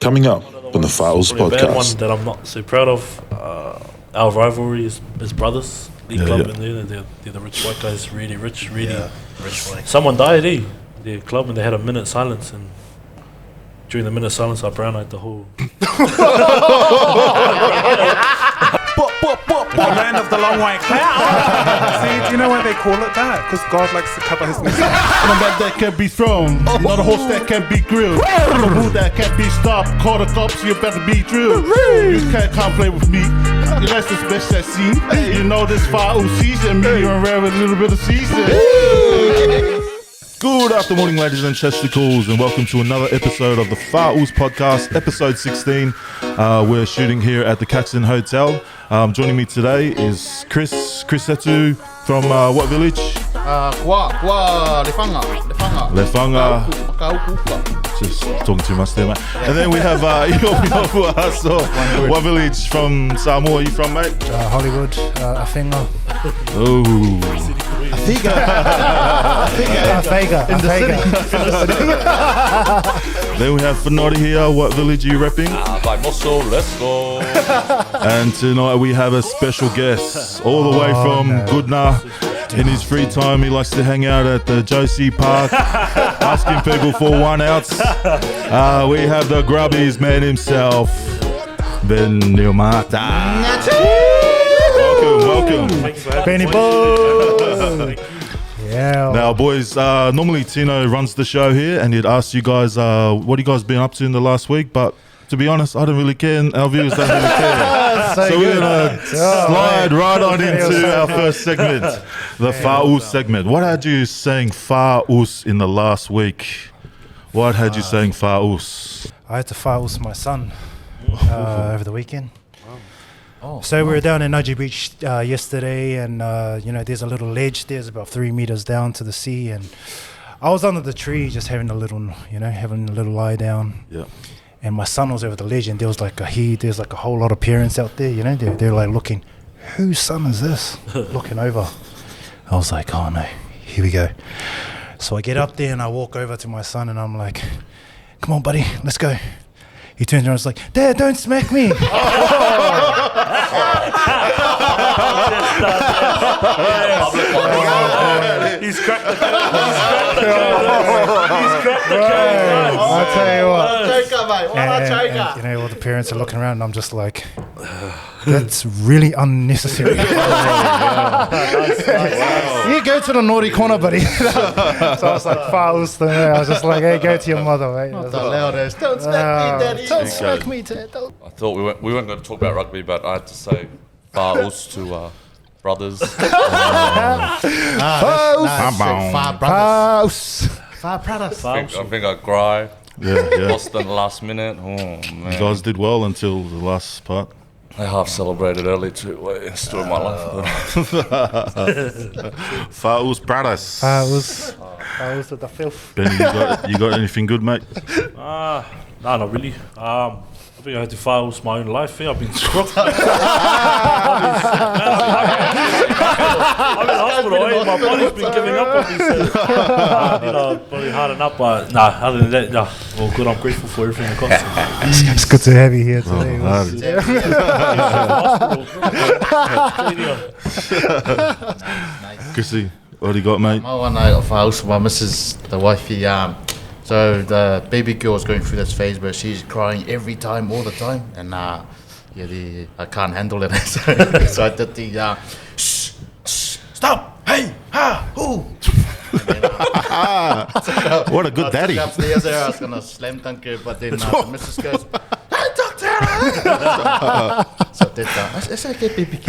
Coming up on the FA UCE Probably a bad one podcast. that I'm not so proud of. Our rivalry is brothers. League club, and they're the rich white guys, really rich, really. Yeah, rich white. Someone died, their club, and they had a minute silence, and during the minute silence, I brown-eyed the whole. The land of the long white cloud. See, do you know why they call it that? Because God likes to cover his mistakes. That can be thrown, not a horse that can be grilled, a bull that can't be stopped. Call the cops, you better be drilled. You can't play with me. Your life is best at sea. You know this FA UCE season, medium rare with a little bit of season. Good afternoon, ladies and chesticles, and welcome to another episode of the FA UCE podcast, episode 16. We're shooting here at the Caxton Hotel. Joining me today is Chris Etu from what village? Lefanga. Just talking too much there, mate. And then we have Iofu. What village from Samoa are you from, mate? Hollywood, Afinga. Oh. Afega. Then we have Fenori here. What village are you repping? By Mosso, let's go. And tonight we have a special guest all the way from Goodna. In his free time, he likes to hang out at the Josie Park, asking people for 1 ounce. We have the Grubbies man himself, Ben Nilmata. Welcome. Benny Boy. Yeah. Now, boys, normally Tino runs the show here, and he'd ask you guys, what you guys been up to in the last week? But to be honest, I don't really care, and our viewers don't really care. So we're going to slide right on into our first segment, the FA UCE segment. What had you saying FA UCE in the last week? What had you saying FA UCE? I had to FA UCE my son over the weekend. So we were down in Nacho Beach yesterday, and there's a little ledge. There's about 3 meters down to the sea, and I was under the tree just having a little lie down. Yeah. And my son was over the ledge, and there's like a whole lot of parents out there, they're like looking, whose son is this? Looking over. I was like, oh no, here we go. So I get up there and I walk over to my son and I'm like, come on buddy, let's go. He turns around and is like, Dad, don't smack me. He's cracked the code. I'll tell you what. And all the parents are looking around and I'm just like, that's really unnecessary. You go to the naughty corner, buddy. So I was like, FA UCE there. I was just like, hey, go to your mother, mate. Not the loudest. Don't smack me, Daddy. Don't smack me, Dad. I thought we weren't going to talk about rugby, but I had to say FA UCE to brothers. Far brothers. I think I cried. Yeah. Lost in the last minute. Oh, man. You guys did well until the last part. I half celebrated early too. Story of my life. FA UCE brothers. FA UCE with the filth. Ben, you got anything good, mate? No, not really. I think I had to FA UCE my own life. I've been scrubbed. I'm in hospital. My body's been giving up on me. So, probably harden up. But other than that, all good. I'm grateful for everything that comes to me. It's good to have you here today. Chrissy, what do you got, mate? My one night of house, my missus, the wifey, so the baby girl is going through this phase where she's crying every time, all the time, and I can't handle it. So I did the shh, stop, hey, ha, who? What a good daddy. Upstairs there, I was gonna slam dunk her, but then the missus goes, hey, doctor! So I did that. It's okay, baby.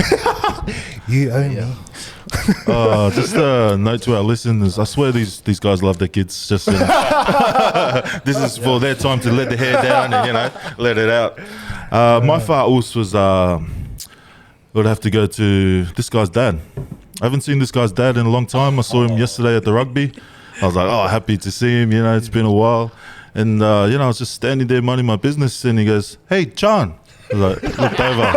You own me. Just a note to our listeners. I swear these guys love their kids. Just this is for their time to let the hair down and let it out. My FA UCE was would have to go to this guy's dad. I haven't seen this guy's dad in a long time. I saw him yesterday at the rugby. I was like, happy to see him. It's been a while. And I was just standing there minding my business, and he goes, "Hey, John." I was like, looked over.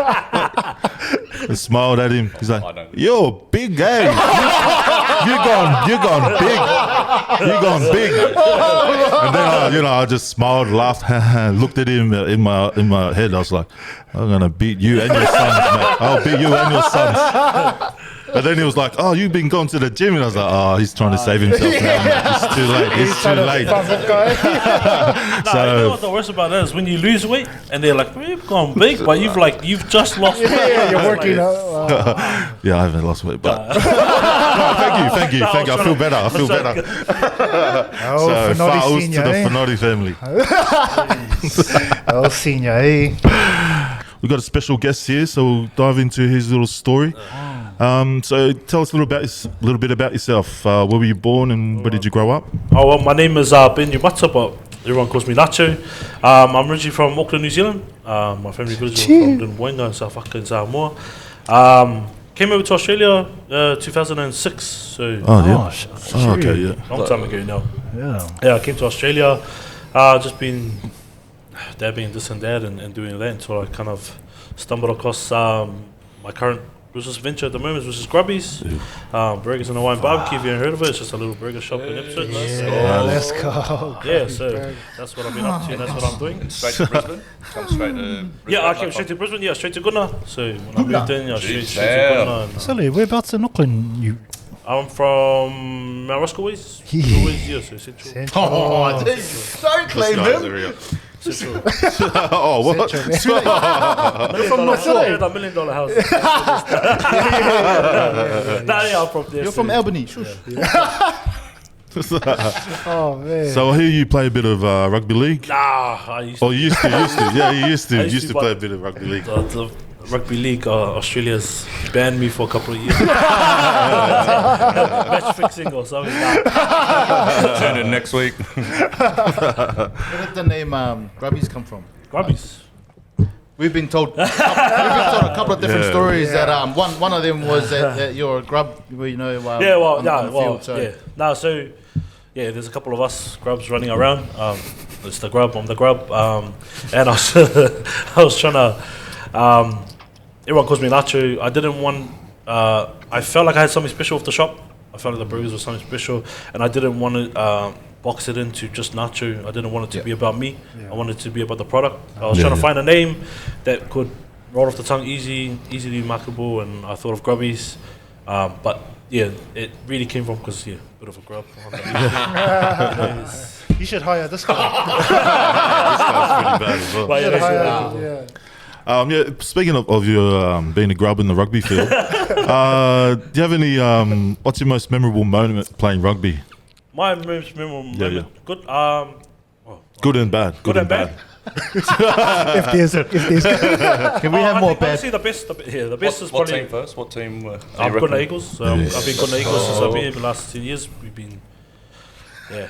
I smiled at him. He's like, "You're big, eh?" you're gone big. You're gone big. And then I just smiled, laughed, looked at him in my head. I was like, I'm gonna beat you and your sons, mate. I'll beat you and your sons. And then he was like, "Oh, you've been going to the gym," and I was like, "Oh, he's trying to save himself now. Mate. It's too late. It's too late." You know what the worst about that is when you lose weight and they're like, "You've gone big," but you've just lost weight. Yeah, you're working out. Yeah, I haven't lost weight, but no, thank you. I feel better. Oh, So far, Fenotti to Senior, the eh? Fenotti family. Oh, Senior, eh? We've got a special guest here, so we'll dive into his little story. So tell us a little bit about yourself. Where were you born and where did you grow up? Oh, well, my name is Ben Yumata, but everyone calls me Nacho. I'm originally from Auckland, New Zealand. My family village was from Dunboinga in South Africa and Samoa. Came over to Australia 2006, so Okay, yeah. long time ago now. Yeah. Yeah, I came to Australia, just been dabbing this and that and doing that until I kind of stumbled across my current business venture at the moment, which is Grubbies Burgers and Hawaiian BBQ. If you haven't heard of it, it's just a little burger shop in Ipswich. Yeah, let's go. Yeah, so that's what I've been up to, and that's what I'm doing. Straight to Brisbane. Come straight to Brisbane. Yeah, I came straight to Brisbane, straight to Goodna. So when I moved in, I straight to Damn. Goodna. and, Silly, whereabouts in Auckland? You I'm from Mount Rushmore Ways. Yeah. Yeah, so Central. Oh, don't claim him. Central. Oh, what? Central, You're from North Shore? Yeah, $1 million house. Nah, yeah, I'm from there. You're from Albany. Shush. Oh man. So I hear you play a bit of rugby league. Nah, I used to. Oh, you used to. Yeah, you used to. I used to, play a but- bit of rugby league. The rugby league, Australia's banned me for a couple of years. Match fixing or something. Nah. Tune in next week. Where did the name Grubbies come from? Grubbies. We've been told a couple of different Yeah. stories. That one of them was that you're a grub, you know. Yeah, well, on yeah, the well, field, so. yeah. Nah, so yeah, there's a couple of us grubs running around. It's the grub. I'm the grub. And I was, I was trying to. Everyone calls me Nacho. I didn't want. I felt like I had something special with the shop. I felt like the burgers was something special, and I didn't want to box it into just Nacho. I didn't want it to be about me. I wanted it to be about the product. I was trying to find a name that could roll off the tongue, easily marketable, and I thought of Grubbies. But yeah, it really came from because bit of a grub. You should hire this guy. That's pretty bad as well. But yeah, that's Yeah. Speaking of your being a grub in the rugby field, do you have any? What's your most memorable moment playing rugby? my most memorable Yeah, moment. Good. Good and bad. Good and bad. If there's Can we have more bad? Honestly, the best is What probably. team first? What team? I'm Goodna Eagles. I've been Goodna Eagles since I've been here. The last 10 years, we've been. Yeah.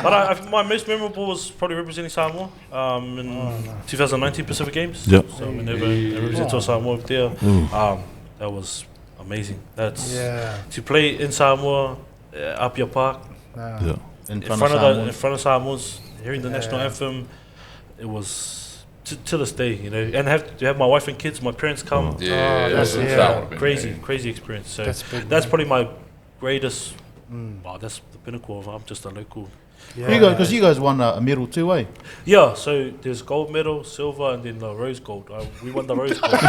But my most memorable was probably representing Samoa in 2019 Pacific Games. Yep. So whenever I represented Samoa up there, that was amazing. That's to play in Samoa, up your park, Yeah. In in front front of of someone. in front of Samoans, hearing the national anthem. It was to this day, and have to have my wife and kids, my parents come. Yeah, that's- that yeah. would have been Crazy experience. So That's big, that's man. probably my greatest. Wow, that's the pinnacle of. I'm just a local. Because you guys won a medal too, eh? Yeah, so there's gold medal, silver, and then the rose gold. We won the rose gold. We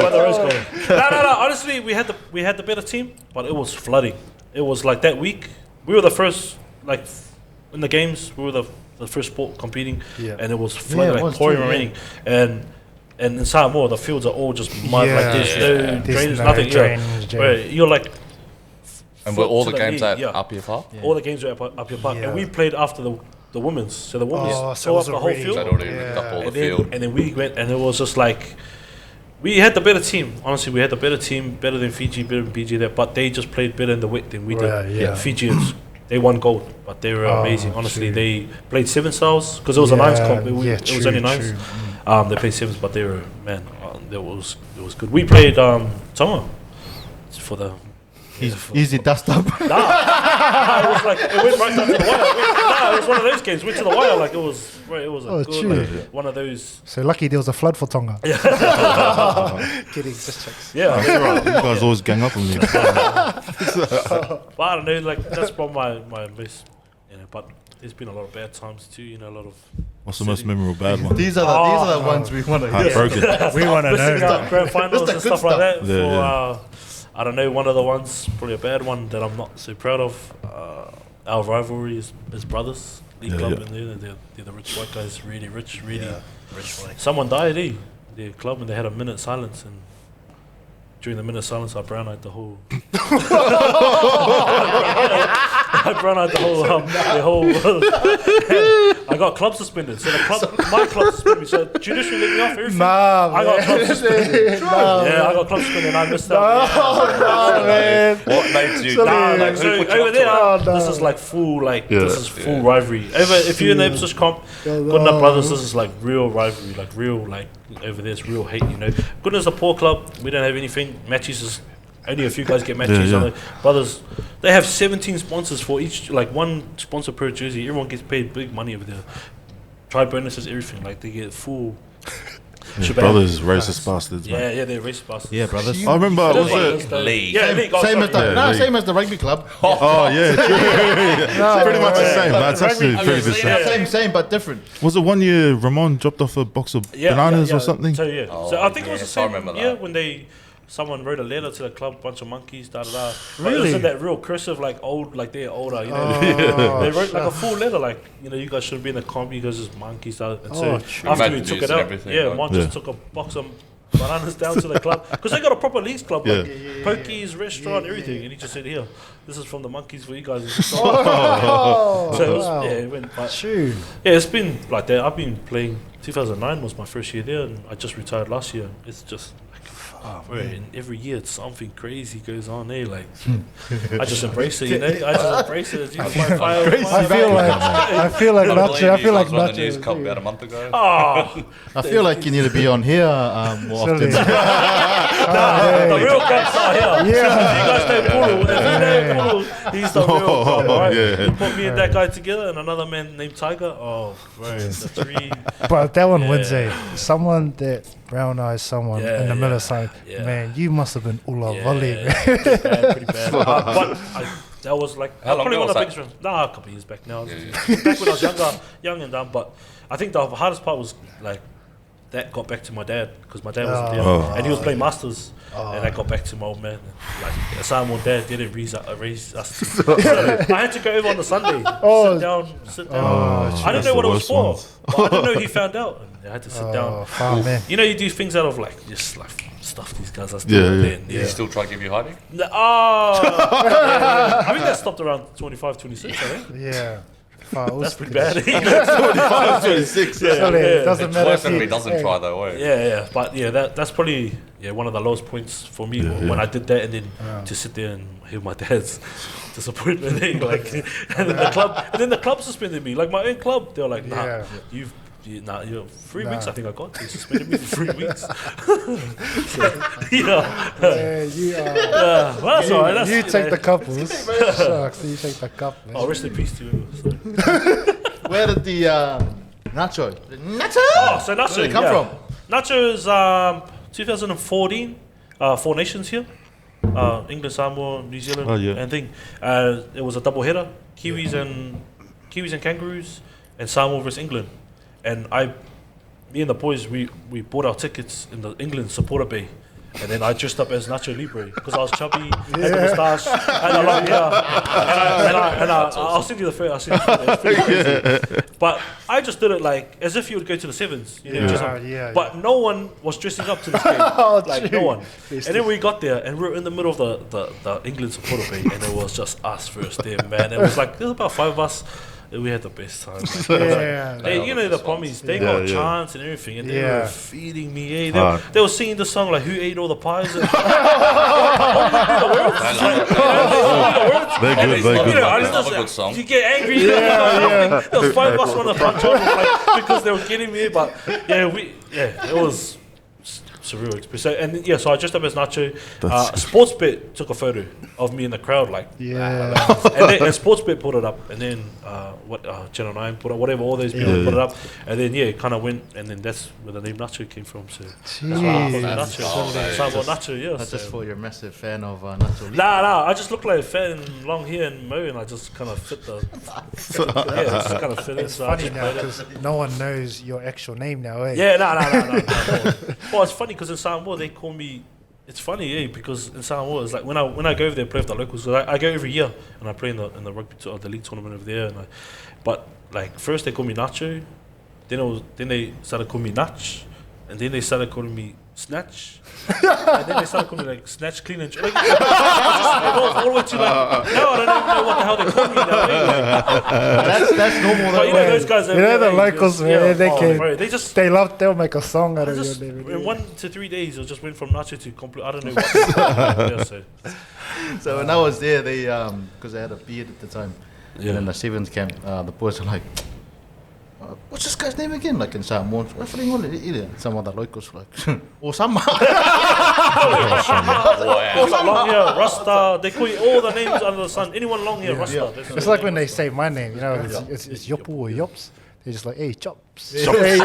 won the rose gold. No. Honestly, we had the better team, but it was flooding. It was like that week. We were the first, like in the games. We were the first sport competing, and it was flooding, it like was pouring too, and yeah. raining, and in Samoa the fields are all just mud. Like there's no There's drainage, no nothing. drainage, Where you're like. And were all to the games knee, at yeah. Up Your Park? All the games were up your park, Yeah. and we played after the women's. So the women's Oh, so tore it up was the whole already- field, They'd already ripped up all the and field. then we went, and it was just like we had the better team. Honestly, we had the better team, better than Fiji, better than PG there, but they just played better in the wet than we Right, did. yeah. Fijians, they won gold, but they were amazing. Honestly, true. they played seven styles because it was a nines comp. It was true, only nines. true. They played sevens, but they were it was good. We played Tonga for the Easy dust up. Nah, it was like it went right down to the wire. It was one of those games. Went to the wire like it was. Right, it was a good, true. like, one of those. So lucky there was a flood for Tonga. Kidding, just checks. Yeah, I mean, Right, you guys always gang up on me. but I don't know. Like that's probably my most. But there's been a lot of bad times too. A lot of. What's the most memorable bad one? These are the ones we want to hear. Heartbroken. We want to missing know. out grand finals the and good stuff like that. Yeah, For I don't know, one of the ones, probably a bad one that I'm not so proud of. Our rivalry is brothers. League club in there. They're the rich white guys, really rich, really rich white. Someone died, their club, and they had a minute silence, and during the minute silence, I brown-eyed the whole. I brown-eyed the whole. I got club suspended. So my club suspended me. So judiciary let me off everything. Nah, I got club suspended. I got club suspended. And I missed out. man. What made you? So who put you over up there, to it? this is like full, this is full rivalry. If you're in the Ipswich comp, Goodna Brothers, this is like real rivalry, like real, over there's real hate. Goodna's a poor club. We don't have anything. Matches is only a few guys get matches. Brothers, they have 17 sponsors for each, like one sponsor per jersey. Everyone gets paid big money over there. Try bonuses, everything. Like they get full. Brothers, racist bastards. Man. Yeah, they're racist bastards. Yeah, brothers. I remember, was it? League. Yeah, league. Oh, Same sorry, as same as the rugby club. Oh, yeah, true. It's pretty much the same. That's actually pretty the same. Same but different. Was it one year Ramon dropped off a box of bananas or something? So so I think it was the yes, I same remember year that. when someone wrote a letter to the club, bunch of monkeys, da da da. But it Really? was in that real cursive, like old, like they're older, They wrote like a full letter, like you guys shouldn't be in the comp, you guys just monkeys. And so after we Imagine took this it and out, everything, Mon Yeah. just took a box of bananas down to the club because they got a proper leagues club, like Yeah. pokies, restaurant, everything, and he just said, "Here, this is from the monkeys for you guys." So it was, it went. But Shoot. yeah, it's been like that. I've been playing. 2009 was my first year there, and I just retired last year. It's just like, and every year something crazy goes on there. Like, I just embrace it, I just embrace it. I feel like Nacho. I feel like the news Nacho. cup about a month ago. Oh, I feel like you need to be on here more often. the real guys are here. Yeah. You guys know Pulu. If you know Pulu, he's the real guy, right? Yeah. You put me and that guy together, and another man named Tiger. Oh, bro, the three. But that one wins, someone that brown eyes someone Yeah, in the yeah, middle side. yeah. Man, you must have been Ula Valley. Pretty bad. But that was like How long probably ago one of the was biggest. A couple of years back now. Back when I was young and dumb. But I think the hardest part was like that got back to my dad because my dad wasn't there and he was playing masters. And I got back to my old man. Like Samuel dad didn't raise us. So I had to go over on the Sunday. Sit down. I didn't know what it was for. But I didn't know he found out. And I had to sit down. Man. You do things out of like just like stuff these guys are still doing. Did he still try to give you hiding? I think that stopped around 25, 26, I think. Yeah. That's pretty bad. 26. It doesn't It's matter worse if if he doesn't try though, eh? Yeah. But that's probably one of the lowest points for me when I did that, and then to sit there and hear my dad's disappointment. And then the club suspended me. Like my own club, they were like, "Nah, you're 3 weeks." I think I got. They suspended me for 3 weeks. you are. Well, that's all right. You take the couples. Shucks, you take the couple. Oh, rest in peace to you. Where did the Nacho? Oh, so Nacho, Where did it come from? Nacho is 2014, Four Nations here. England, Samoa, New Zealand, and thing. It was a double header, Kiwis and Kangaroos, and Samoa versus England. And me and the boys, we bought our tickets in the England supporter bay. And then I dressed up as Nacho Libre because I was chubby, had the moustache, and I like I'll send you the photo. It's pretty crazy. But I just did it like as if you would go to the sevens, But no one was dressing up to this game, no one. And then we got there, and we were in the middle of the England supporter bay, and it was just us first there, man. It was like there was about 5 of us. We had the best time. The Pommies, they got chants and everything, and they were feeding me. They were singing the song like "Who ate all the pies?" And They're good. I It's just, not a good song. You get angry. There was 5 of us on the punch on because they were getting me. But it was surreal experience. So, and yeah, so I dressed up as Nacho. Sportsbet took a photo of me in the crowd, like, and Sportsbet put it up, and then Channel 9 put up, whatever, all those people put it up, and then it kind of went, and then that's where the name Nacho came from. So Nacho, yeah. That's just for you're a massive fan of Nacho. Nah, I just look like a fan, long hair and mo, and I just kind of fit the. Just kind of fit it. It's So I funny just now played it. because no one knows your actual name now, eh? Yeah, no. Well, it's funny because in Samoa they call me. It's funny, because in Samoa it's like when I go over there and play with the locals. So I go every year and I play in the rugby the league tournament over there. But like first they call me Nacho, then they started calling me Nach, and then they started calling me Snatch, and then they started calling me like Snatch, Clean and like, all the way to like now I don't even know what the hell they call me now. That's normal. But you know those guys. You know the locals, man, bro, they'll make a song out of your name. In 1 to 3 days, it just went from Nacho to complete. I don't know what. So when I was there, they because I had a beard at the time, and in the sevens camp, the boys are like, "What's this guy's name again?" Like in Samoan, some of the locals were like, Osama. Long hair, Rasta. They call you all the names under the sun. Anyone long hair, Rasta. It's like when they say my name, you know, it's Yopu or Yops. They're just like, hey, Chops. Bro. It's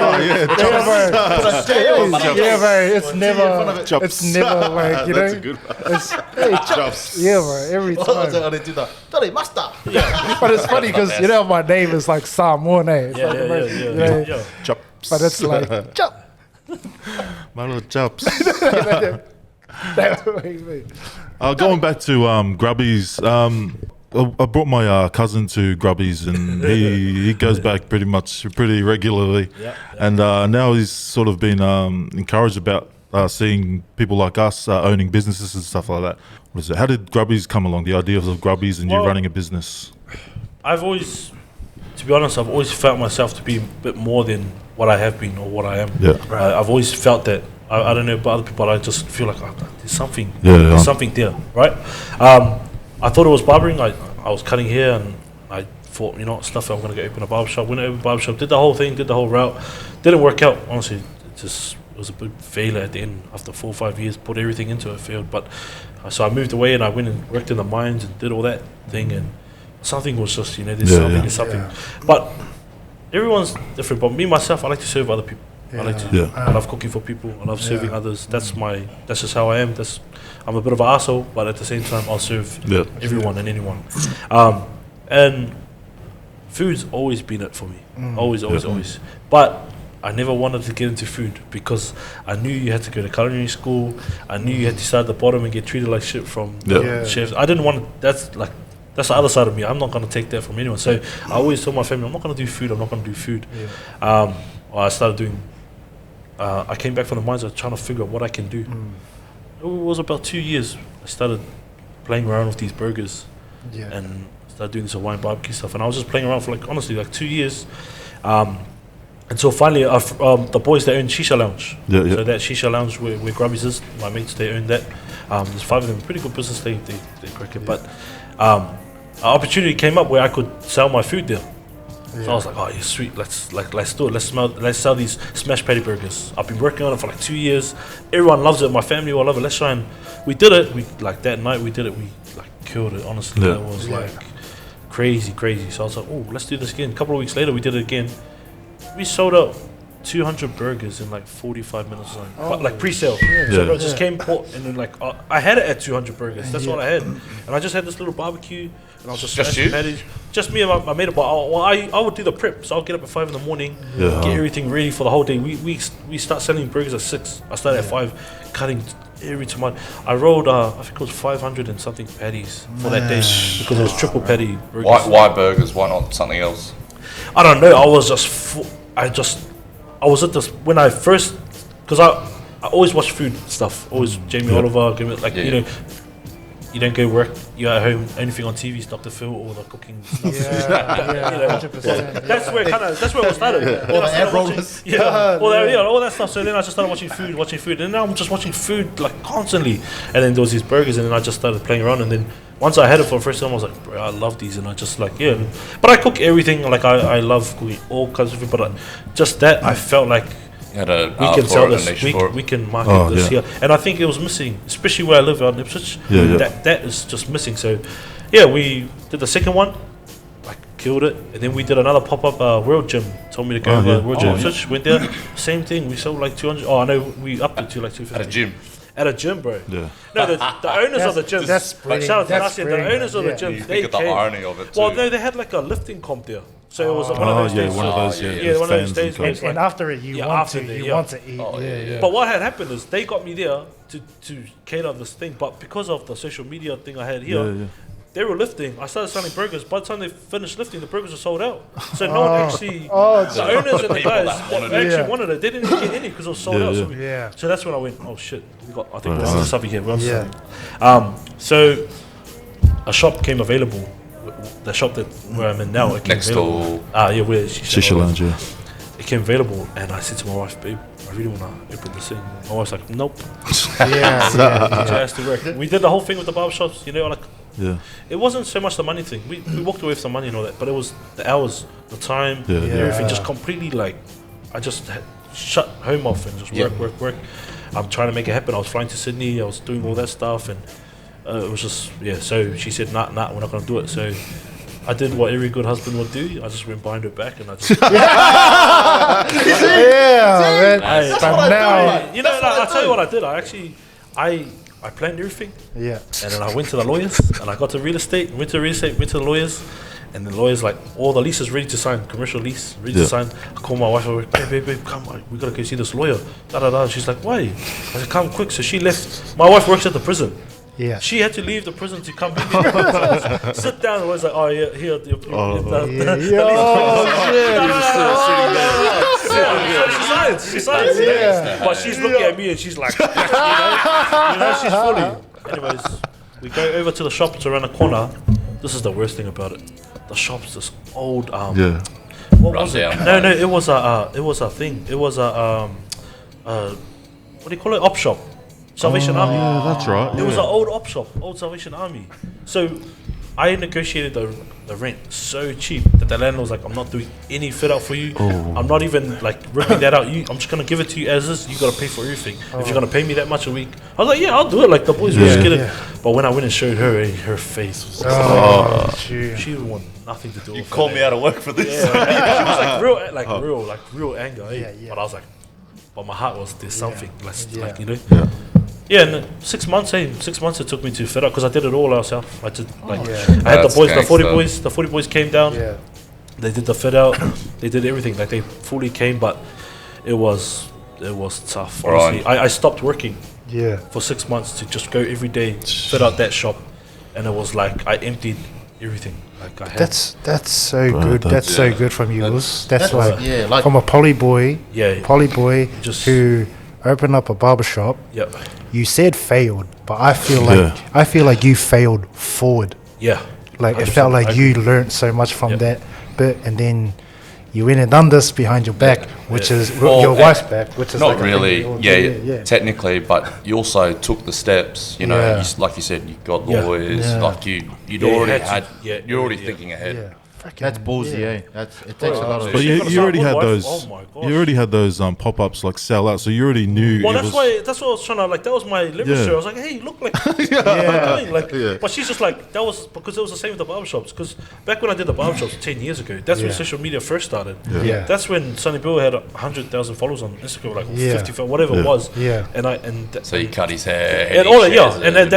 never, Chops. it's never like, you know. That's a good one. It's, hey, Chops. Yeah, bro, every time. They do that. Tell him, master. But it's funny because, you know, my name is like Samoan, eh? It's like the most, you know, Chops. but it's like, Chop. My little chops. That makes me. Going back to Grubbies, I brought my cousin to Grubbies, and he goes back pretty regularly. And now he's sort of been encouraged about seeing people like us owning businesses and stuff like that. What is it? How did Grubbies come along? The idea of Grubbies and you running a business? To be honest, I've always felt myself to be a bit more than what I have been or what I am. I've always felt that. I don't know about other people, but I just feel like there's something. There's something there, right? I thought it was barbering. I was cutting hair, and I thought, stuff. I'm gonna go open a barbershop. Went to open a barbershop, did the whole thing, did the whole route. Didn't work out. Honestly, it was a big failure at the end. After 4 or 5 years, put everything into it, failed. But so I moved away, and I went and worked in the mines and did all that thing. And something was just, there's something. But everyone's different. But me myself, I like to serve other people. I love cooking for people. I love serving others. That's just how I am. I'm a bit of an asshole, but at the same time, I'll serve everyone and anyone. And food's always been it for me. Always. But I never wanted to get into food because I knew you had to go to culinary school. I knew you had to start at the bottom and get treated like shit from chefs. I didn't want to. That's the other side of me. I'm not going to take that from anyone. So I always told my family, I'm not going to do food. I started doing. I came back from the mines. I was trying to figure out what I can do. It was about 2 years. I started playing around with these burgers and started doing this Hawaiian barbecue stuff. And I was just playing around for honestly 2 years. Until finally, the boys, they own Shisha Lounge. So that Shisha Lounge where Grubbies is, my mates, they own that. There's 5 of them, pretty good business, they crack it. But an opportunity came up where I could sell my food there. So I was like, oh, yeah, sweet, let's do it. Let's sell these smash patty burgers. I've been working on it for 2 years. Everyone loves it. My family all love it. Let's try and we did it. That night we did it. We killed it. Honestly, it was crazy. So I was like, oh, let's do this again. A couple of weeks later, we did it again. We sold out 200 burgers in 45 minutes, but pre-sale. So it just came and then I had it at 200 burgers. That's what I had, and I just had this little barbecue, and I was just smashing patties. Just me and my mate. But I would do the prep, so I'll get up at 5 in the morning, get everything ready for the whole day. We start selling burgers at 6. I started at 5, cutting every tomato. I rolled I think it was 500 and something patties for that day because it was triple patty burgers. Why burgers? Why not something else? I don't know. I was I was at this when I first, because I always watch food stuff. Always Jamie Oliver, you don't go work. You're at home. Anything on TV is Dr. Phil or the cooking stuff. 100%. That's where it started. All the air rollers. All that stuff. So then I just started watching food, and now I'm just watching food constantly. And then there was these burgers, and then I just started playing around. And then once I had it for the first time, I was like, bro, I love these, and I just But I cook everything. I love cooking all kinds of food, but just that I felt like had a we can for sell it, a this. niche for it. We can market this yeah. here, and I think it was missing, especially where I live out in Ipswich. Yeah, yeah. That is just missing. So, yeah, we did the second one, like killed it, and then we did another pop up World Gym. Told me to go over World Gym Ipswich. Went there, same thing. We sold like 200. Oh, I know we upped it to like 250 At a gym. At a gym, bro. Yeah. No, the owners of the gym. That's like, shout out to that's Nacho, the owners of the yeah. gym. You They think of the came. irony of it too. Well, no, they had like a lifting comp there. So it was one of Oh, those yeah, days. one of those, Yeah, one of those fans days. and where And, it's like, and after it, you Yeah, want after to the- you yeah. want to eat. Oh, yeah. But what had happened is they got me there to cater this thing. But because of the social media thing I had here, Yeah. they were lifting. I started selling burgers. By the time they finished lifting, the burgers were sold out. So no one actually, the owners and the people guys that wanted that it. actually Yeah. wanted it. They didn't even get any because it was sold Yeah, out. yeah. So, Yeah. so that's when I went, oh shit, I think we're onto something here. We're onto Yeah. something. So a shop came available. The shop that where I'm in now, it came Next available. door. Yeah, where Shisha Lounge, yeah. it came available, and I said to my wife, babe, I really want to open this thing. My wife's like, nope. Yeah, So it has to work. We did the whole thing with the barbershops, like, Yeah. it wasn't so much the money thing. We walked away with some money and all that, but it was the hours, the time, Yeah. everything Yeah. just completely like, I just shut home off and just Yeah. work. I'm trying to make it happen. I was flying to Sydney, I was doing all that stuff, and it was just, so she said, nah, we're not going to do it. So I did what every good husband would do. I just went behind her back and I just, yeah, man. But now, I'll tell you what I did. I actually, I planned everything. yeah, And then I went to the lawyers, and I got to real estate, went to the lawyers, and the lawyers like, all the leases ready to sign, commercial lease, ready to sign. I called my wife, I went, babe, come, we gotta go see this lawyer, She's like, why? I said, come quick. So she left. My wife works at the prison. yeah. She had to leave the prison to come in. Sit down. The lawyer's like, oh, yeah, here. She signs. Yeah. But she's looking at me and she's like, she's fully. Anyways, we go over to the shop. It's around the corner. This is the worst thing about it. The shop's this old. Yeah. What was it? Rundown. No, it was a thing. It was a what do you call it? Op shop. Salvation Army. Yeah, that's right. It was an old op shop, old Salvation Army. So I negotiated the rent so cheap that the landlord was like, I'm not doing any fit out for you. I'm not even like ripping that out. I'm just gonna give it to you as is. You gotta pay for everything. If you're gonna pay me that much a week, I was like, yeah, I'll do it. Like the boys were just kidding. But when I went and showed her, her face was she wanted nothing to do with it. Call me out of work for this. Yeah, she was like real anger. Eh? Yeah, yeah. But I was like, but my heart was there's something. Like Yeah. Yeah, and 6 months. 6 months it took me to fit up because I did it all myself. I did I had That's the boys, the gangster. 40 boys. The 40 boys came down. Yeah. They did the fit out. They did everything. Like they fully came, but it was tough. Honestly, I stopped working Yeah. for 6 months to just go every day fit out that shop, and it was like I emptied everything. Like I had. That's so Bro, good. That's so yeah. good from you. That's- That's like yeah, like from a poly boy Just- who opened up a barbershop. Yeah. You said failed, but I feel like you failed forward. Yeah. Like it 100%. felt I like you learned so much from Yep. that bit, and then you went and done this behind your back, which is Well, your wife's back, which is Not like a thing really, we all do. yeah, technically, but you also took the steps. You know, Yeah. like you said, you got Yeah. lawyers. Yeah. Like you'd Yeah, you already had to- had. yeah, you're already yeah. thinking ahead. Yeah. Fucking- that's ballsy, yeah. It takes a lot of. But She's you, gonna you start already had midwife. those. Oh my gosh. You already had those pop-ups like sell out, so you already knew. Well, it that's was, that's what I was trying to like. That was my leverage. Yeah. I was like, hey, look, like, what Yeah. are you doing? Like, Yeah. but she's just like that was because it was the same with the barbershops. Because back when I did the barbershops 10 years ago, that's when Yeah. social media first started. Yeah. That's when Sonny Bill had 100,000 followers on Instagram, like Yeah. 50, whatever it Yeah. was. Yeah. So you cut his hair. And he all that, yeah, shares and it.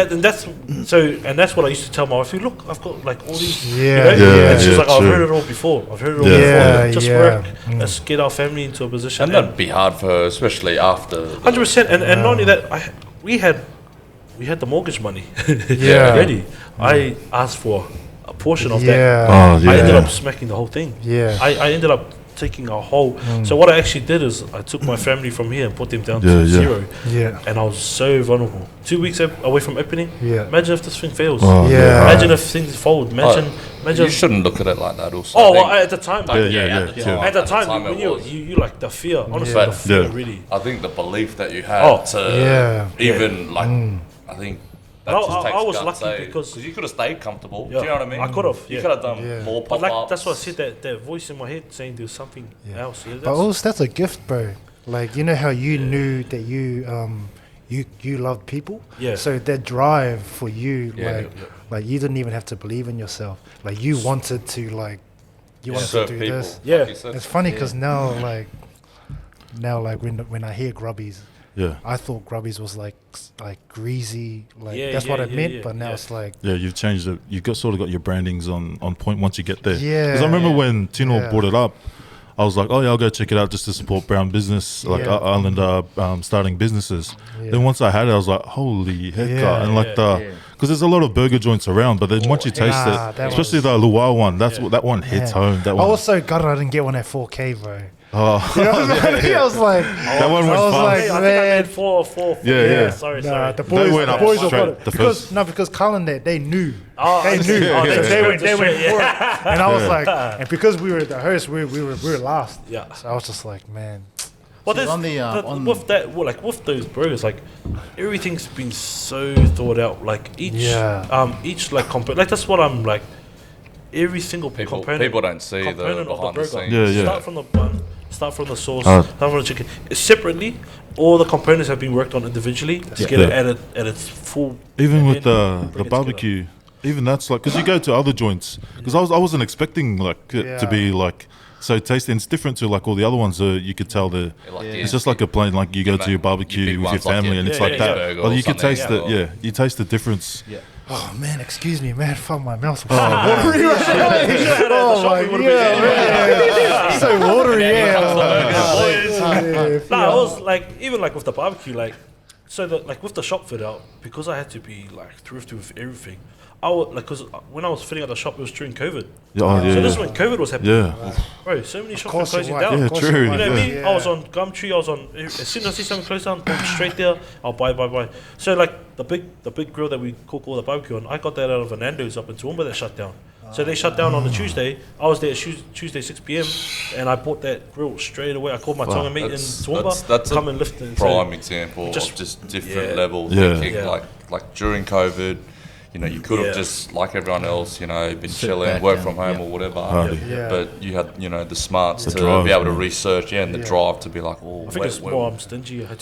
that's what I used to tell my wife. Look, I've got like all these, Yeah, yeah, and she's yeah, like, I've true. heard it all before. I've heard it all Yeah. before. Yeah, Just yeah. work. Mm. Let's get our family into a position. And that'd be hard for her, especially after. 100%, and not only that, we had the mortgage money Yeah. ready. I asked for a portion of that. Yeah. Oh yeah. I ended up smacking the whole thing. Yeah. I ended up taking a whole. So what I actually did is I took my family from here and put them down Yeah, to yeah. zero, Yeah. and I was so vulnerable. 2 weeks away from opening. Yeah. Imagine if this thing fails. Oh, Yeah. Imagine if things fold. Imagine. You shouldn't look at it like that. Also. Oh, I well, think- at the time. Yeah, yeah. At the time, when it you was. like the fear. Honestly, Yeah. the fear Yeah. really. I think the belief that you had Oh, to yeah. even like, I think that I- just I- takes I was guts, lucky eh? because- you could have stayed comfortable. Yeah. Do you know what I mean? I could have, You yeah. could have done Yeah. more But pop-ups. like that's why I said that voice in my head saying there's something else. Yeah, But also, that's a gift, bro. Like, you know how you knew that you loved people? Yeah. So that drive for you, Yeah, like you didn't even have to believe in yourself. Like you wanted to wanted Serve to do people. this. Yeah. Like you said. It's funny because now when I hear Grubbies, Yeah. I thought Grubbies was like greasy, like Yeah, that's what yeah, it yeah, meant. yeah, But now yeah. it's like Yeah, you've changed it. You've got sort of got your brandings on point once you get there. Yeah. Because I remember Yeah. when Tino Yeah. brought it up, I was like, oh yeah, I'll go check it out just to support brown business, like Yeah. Islander starting businesses. Yeah. Then once I had it, I was like, holy heck, Yeah, and like because there's a lot of burger joints around, but then once you taste Nah, it, that especially was- the luau one, that's Yeah. what that one hits Man. home. That I one, was so gutted I didn't get one at 4K, bro. oh, You know what I mean? I was like, that one I went was fast. like, Hey, I think I man. made four. Yeah. Sorry, Nah, sorry. the boys, went the up boys were straight, got it. the Because because Cullen they knew. Oh, They that's knew. true. Oh, Yeah, that's yeah. straight, They went straight, for yeah. it. And I was like, and because we were the host, we were last. Yeah. So I was just like, man. Well, See, there's, on the, with that, well, like with those burgers, like everything's been so thought out. Like each, each like like that's what I'm like. Every single component. People don't see the component of behind the burger. scenes. Yeah, yeah. Start from the bun. Start from the sauce. Uh, Start from the chicken. Separately, all the components have been worked on individually to get it at its full. Even with and the bring it together. barbecue, even that's like because you go to other joints because I wasn't expecting like it to be like so tasty. And it's different to like all the other ones. You could tell the it's just like a plain like you go to your barbecue big with your ones like family your and it's Yeah, like yeah, that. burger Well, or you can something, taste yeah. it. Yeah, you taste the difference. Oh man, excuse me, man. Fuck my mouth. Oh my yeah, so watery. Nah, I was like, even like with the barbecue, like, so that like with the shop fit out, because I had to be like thrifty with everything. I would like, cause when I was fitting out the shop, it was during COVID. Yeah, oh, yeah. So this is when COVID was happening. Yeah, Bro, so many shops were course it closing was. down. Yeah, true. You know me? Yeah. I was on Gumtree. I was on. As soon as I see something close down, boom, straight there. I'll buy. So like the big grill that we cook all the barbecue on, I got that out of a Nando's up in Toowoomba that shut down. So they shut down on the Tuesday. I was there at Tuesday 6 p.m. and I bought that grill straight away. I called my tonga mate in Toowoomba. That's come a and lift it. prime example just- of just different yeah. level Yeah. thinking. Yeah. Like during COVID, you know, you could have Yeah. just like everyone else, you know, been chilling, back work and- from home or whatever. Hardy. Yeah. But you had, you know, the smarts to drive, be able to man. research, and the drive to be like, oh, I think it's wait, more I'm stingy. I I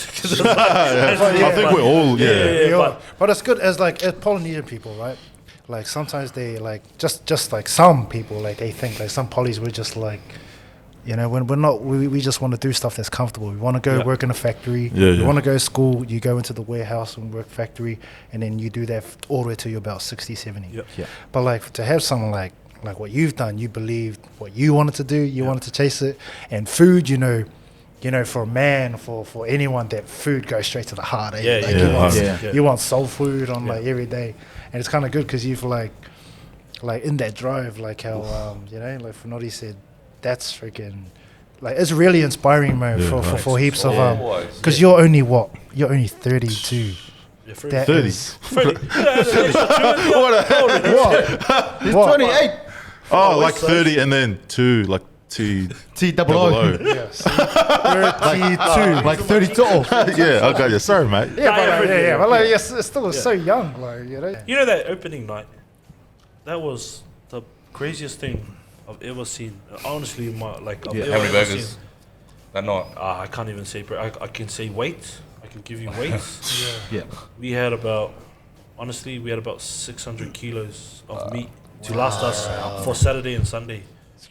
think we're all yeah. But it's good as like as Polynesian people, right? Like sometimes they like just like some people like they think like some polys we're just like, you know, when we're not we just want to do stuff that's comfortable. We want to go Yeah. work in a factory. Yeah, we yeah. want to go to school. You go into the warehouse and work factory, and then you do that all the way till you're about 60, 70. Yeah. But like to have someone like what you've done, you believed what you wanted to do. You wanted to chase it, and food, you know, for a man, for anyone, that food goes straight to the heart. Eh? Yeah, Like yeah, you, yeah. want, Yeah. you want soul food on like Yeah. every day, and it's kind of good because you've like in that drive, like how you know, like Fenoti said, that's freaking like it's really inspiring, man, Yeah, for heaps of Always. because you're only 32. Yeah, free. That 30. is- Freddie. What? what? 28. Oh, like 30 and then 2, like T T-double double O. O. Yes. 32. Like 32. Yeah, okay, yeah. Sorry, mate. Yeah, but like it's still so young, like you know. You know that opening night? That was the craziest thing I've ever seen. Honestly, I've How many burgers that night? I can't even say, bro. I can say weight. I can give you weights. Yeah. We had about 600 kilos of meat to last us for Saturday and Sunday.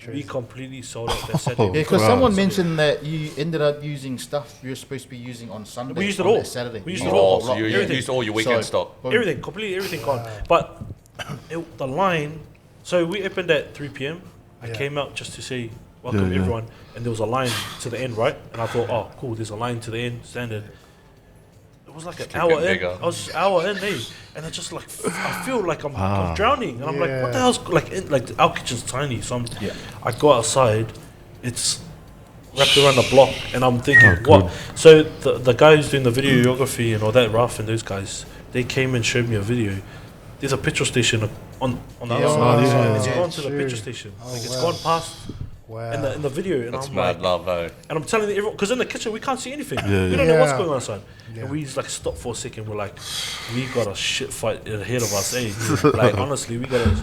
We completely sold out that Saturday. Yeah, because Wow. someone mentioned that you ended up using stuff you're supposed to be using on Sunday. We used it on all. that Saturday. We used it Oh, all. So you Everything. used all your weekend So- stock. Everything, completely everything gone. But the line, so we opened at 3 p.m. I Yeah. came out just to say welcome Yeah, yeah. everyone, and there was a line to the end, right? And I thought, oh, cool, there's a line to the end, standard. It was like an keep hour getting in. bigger. I was an hour in, and I just like I feel like I'm drowning, and I'm like, what the Yeah. hell's like our kitchen's tiny, so I go outside, it's wrapped around the block, and I'm thinking, what? So the guy who's doing the videography and all that, Ralph and those guys, they came and showed me a video. There's a petrol station on the other side. yeah, It's yeah, gone to the true. petrol station. Oh, like it's wow. gone past Wow. in the video, and That's I'm mad like, love, eh? and I'm telling everyone because in the kitchen we can't see anything. Yeah, We don't know what's Yeah. going on outside. Yeah. And we just like stop for a second. We're like, we got a shit fight ahead of us, eh? Like honestly, we got to.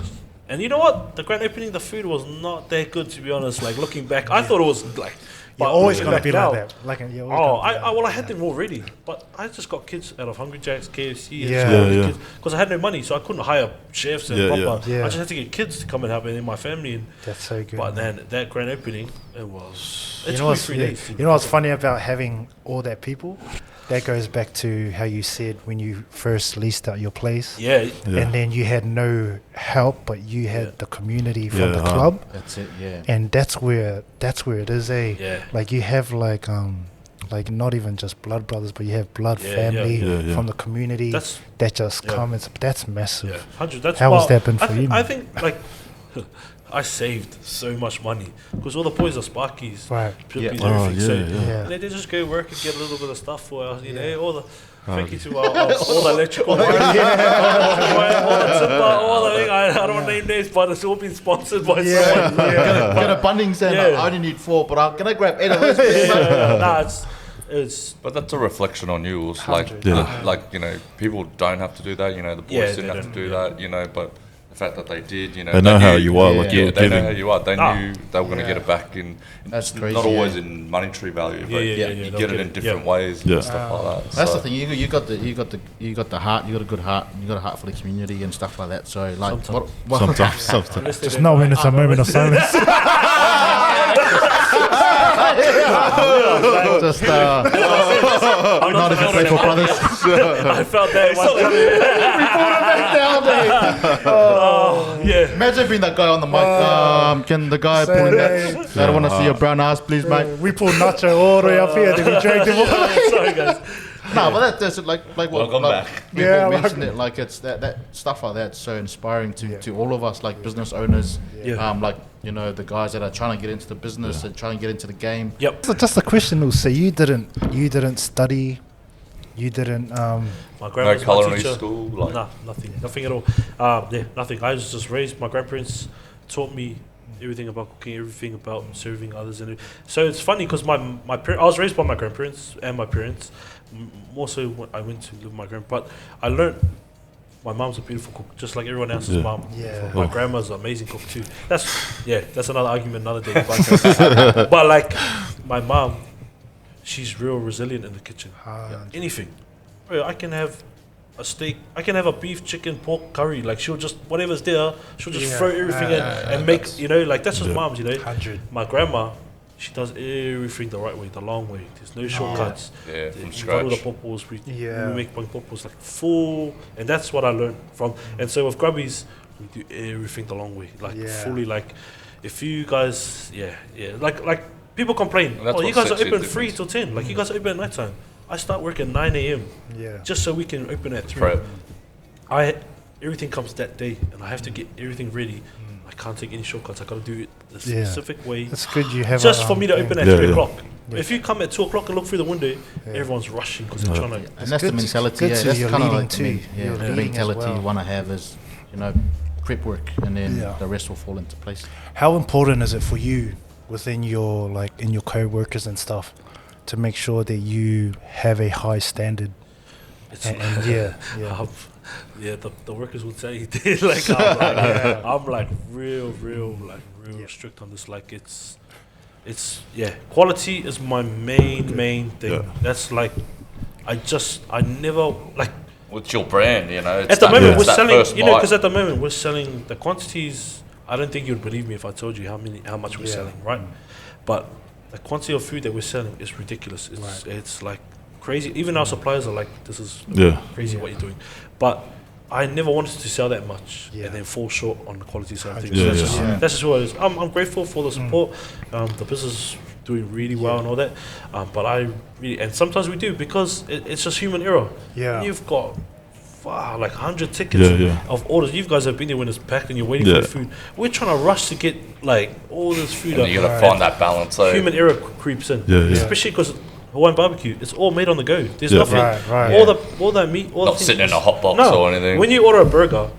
And you know what? The grand opening, the food was not that good, to be honest. Like, looking back, I thought it was like... You're but always looking gonna be back like now- that. Like, you're Oh, always gonna be I like had that. them already, but I just got kids out of Hungry Jack's, KFC, Yeah. because I had no money, so I couldn't hire chefs and Yeah, proper. yeah. I just had to get kids to come and help me in my family. And That's so good. but man. then that grand opening, it was. It You took know me what's 3 yeah, days. you know what's funny about having all that people? That goes back to how you said when you first leased out your place, Yeah, Yeah. and then you had no help, but you had Yeah. the community from Yeah, the club, That's it. Yeah. and that's where it is. Yeah. Like you have like not even just blood brothers, but you have blood Yeah, family yeah. from the community That's that just yeah. come. That's massive. yeah, 100. That's How has why- that been I for thi- you, I man? think like I saved so much money because all the boys are Sparkies, Right. Pippies, Yeah. Oh, everything. yeah, so yeah. Yeah. they just go work and get a little bit of stuff for us, you Yeah. know, all the. Thank you Okay. to all the electrical, all the timber, all the thing. I don't want to name names, but it's all been sponsored by someone. Got a Bunnings and Yeah. I only need 4, but can I grab 8 of those? Nah, it's But that's a reflection on you. It's like, 100. Yeah. like, you know, people don't have to do that. You know, the boys Yeah, didn't they have to don't, do yeah. that. You know, but the fact that they did, you know, They know how you are, yeah. like Yeah, you're they know giving. how you are. They Ah. knew they were going to Yeah. get it back in. That's not crazy, always yeah. in monetary value, but Yeah, you they'll get it in it. different Yeah. ways Yeah. and stuff like that. That's So- the thing. You got the heart. You got a good heart. You got a heart for the community and stuff like that. So like, Sometimes. Sometimes. Unless they Just don't- know when it's a moment of silence. just I'm not even play for brothers. I felt that one. Oh, yeah. Imagine being that guy on the mic. Can the guy Say pulling name. that? I don't want to see your brown ass, please, mate. We pulled Nacho all the way up here, then we dragged him away. Sorry, guys. No, but that's like what Welcome like, back. we've Yeah, all like- mentioned it. Like it's that stuff like that's so inspiring to all of us, like business owners. Yeah. Like you know the guys that are trying to get into the business and trying to get into the game. Yep. So just a question, Lou. So you didn't study, you didn't No My grandma's my culinary teacher. school, like Nah, nothing at all. Yeah, nothing. I was just raised. My grandparents taught me everything about cooking, everything about serving others, and so it's funny because I was raised by my grandparents and my parents. More so when I went to live with my grandpa, but I learned. My mom's a beautiful cook, just like everyone else's Yeah. mom. Yeah. My grandma's an amazing cook too. That's another argument, another day. But like my mom, she's real resilient in the kitchen. Anything. Bro, I can have a steak, I can have a beef, chicken, pork curry. Like she'll just whatever's there, she'll just Yeah. throw everything in and make like that's just Yeah. moms, 100. My grandma, she does everything the right way, the long way. There's no shortcuts. yeah, from We follow the scratch. popos, Yeah. we make popos like full, and that's what I learned from. And so with Grubbies, we do everything the long way, like Yeah. fully. Like if you guys, like people complain, And that's oh, you what guys are sets you open the 3 difference. till 10, like you guys are open at night time. I start work at 9 a.m. Yeah. just so we can open at 3. Prep. Everything comes that day, and I have to get everything ready. I can't take any shortcuts. I got to do it the Yeah. specific way. It's good you have Just a, for me to thing. open at Yeah, 3 yeah. o'clock. If you come at 2 o'clock and look through the window, Yeah. everyone's rushing because they're trying to. And that's the good- mentality. good Yeah, to that's you're kind of leading like too. the You're the leading as mentality well. you want to have is prep work, and then Yeah. the rest will fall into place. How important is it for you within your in your co-workers and stuff to make sure that you have a high standard? It's And yeah. the workers would say like I'm like real strict on this. Like it's quality is my main thing. Yeah. That's like I never like With your brand, you know. It's at the that- moment it's we're that selling first bite. because at the moment we're selling the quantities. I don't think you'd believe me if I told you how much we're Yeah. selling, right? But the quantity of food that we're selling is ridiculous. It's like crazy. Even our suppliers are like, this is Yeah. crazy what you're doing. But I never wanted to sell that much Yeah. and then fall short on the quality side of things. Yeah, that's, yeah. just, Yeah. that's just what it is. I'm grateful for the support. The business is doing really well and all that. But I really, and sometimes we do because it's just human error. Yeah. You've got like 100 tickets Yeah, yeah. of orders. You guys have been there when it's packed and you're waiting Yeah. for the food. We're trying to rush to get like all this food And up. you got to find that balance. So Human error creeps in, Yeah, yeah. especially because Hawaiian barbecue, it's all made on the go. There's Yeah. nothing, Right. all that meat, all not the things- sitting in a hot box no. or anything. When you order a burger,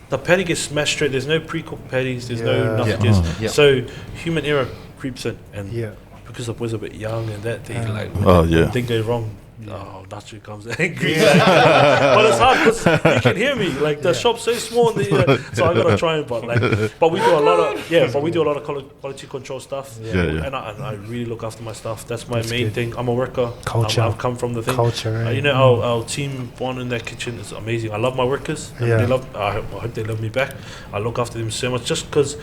the patty gets smashed straight. There's no pre-cooked patties. There's no Yeah. nothing. Yeah. There's- Yeah. So human error creeps in, and Yeah. because the boys are a bit young and that they like Oh, yeah. thing goes wrong. oh, Nacho comes angry. But it's hard because you can hear me. Like the shop's so small, so I gotta try and but we do a lot of quality control stuff. And I really look after my stuff. That's my main thing. I'm a worker. Culture. I've come from the thing. Culture. Our team bond in that kitchen is amazing. I love my workers. And I hope they love me back. I look after them so much just because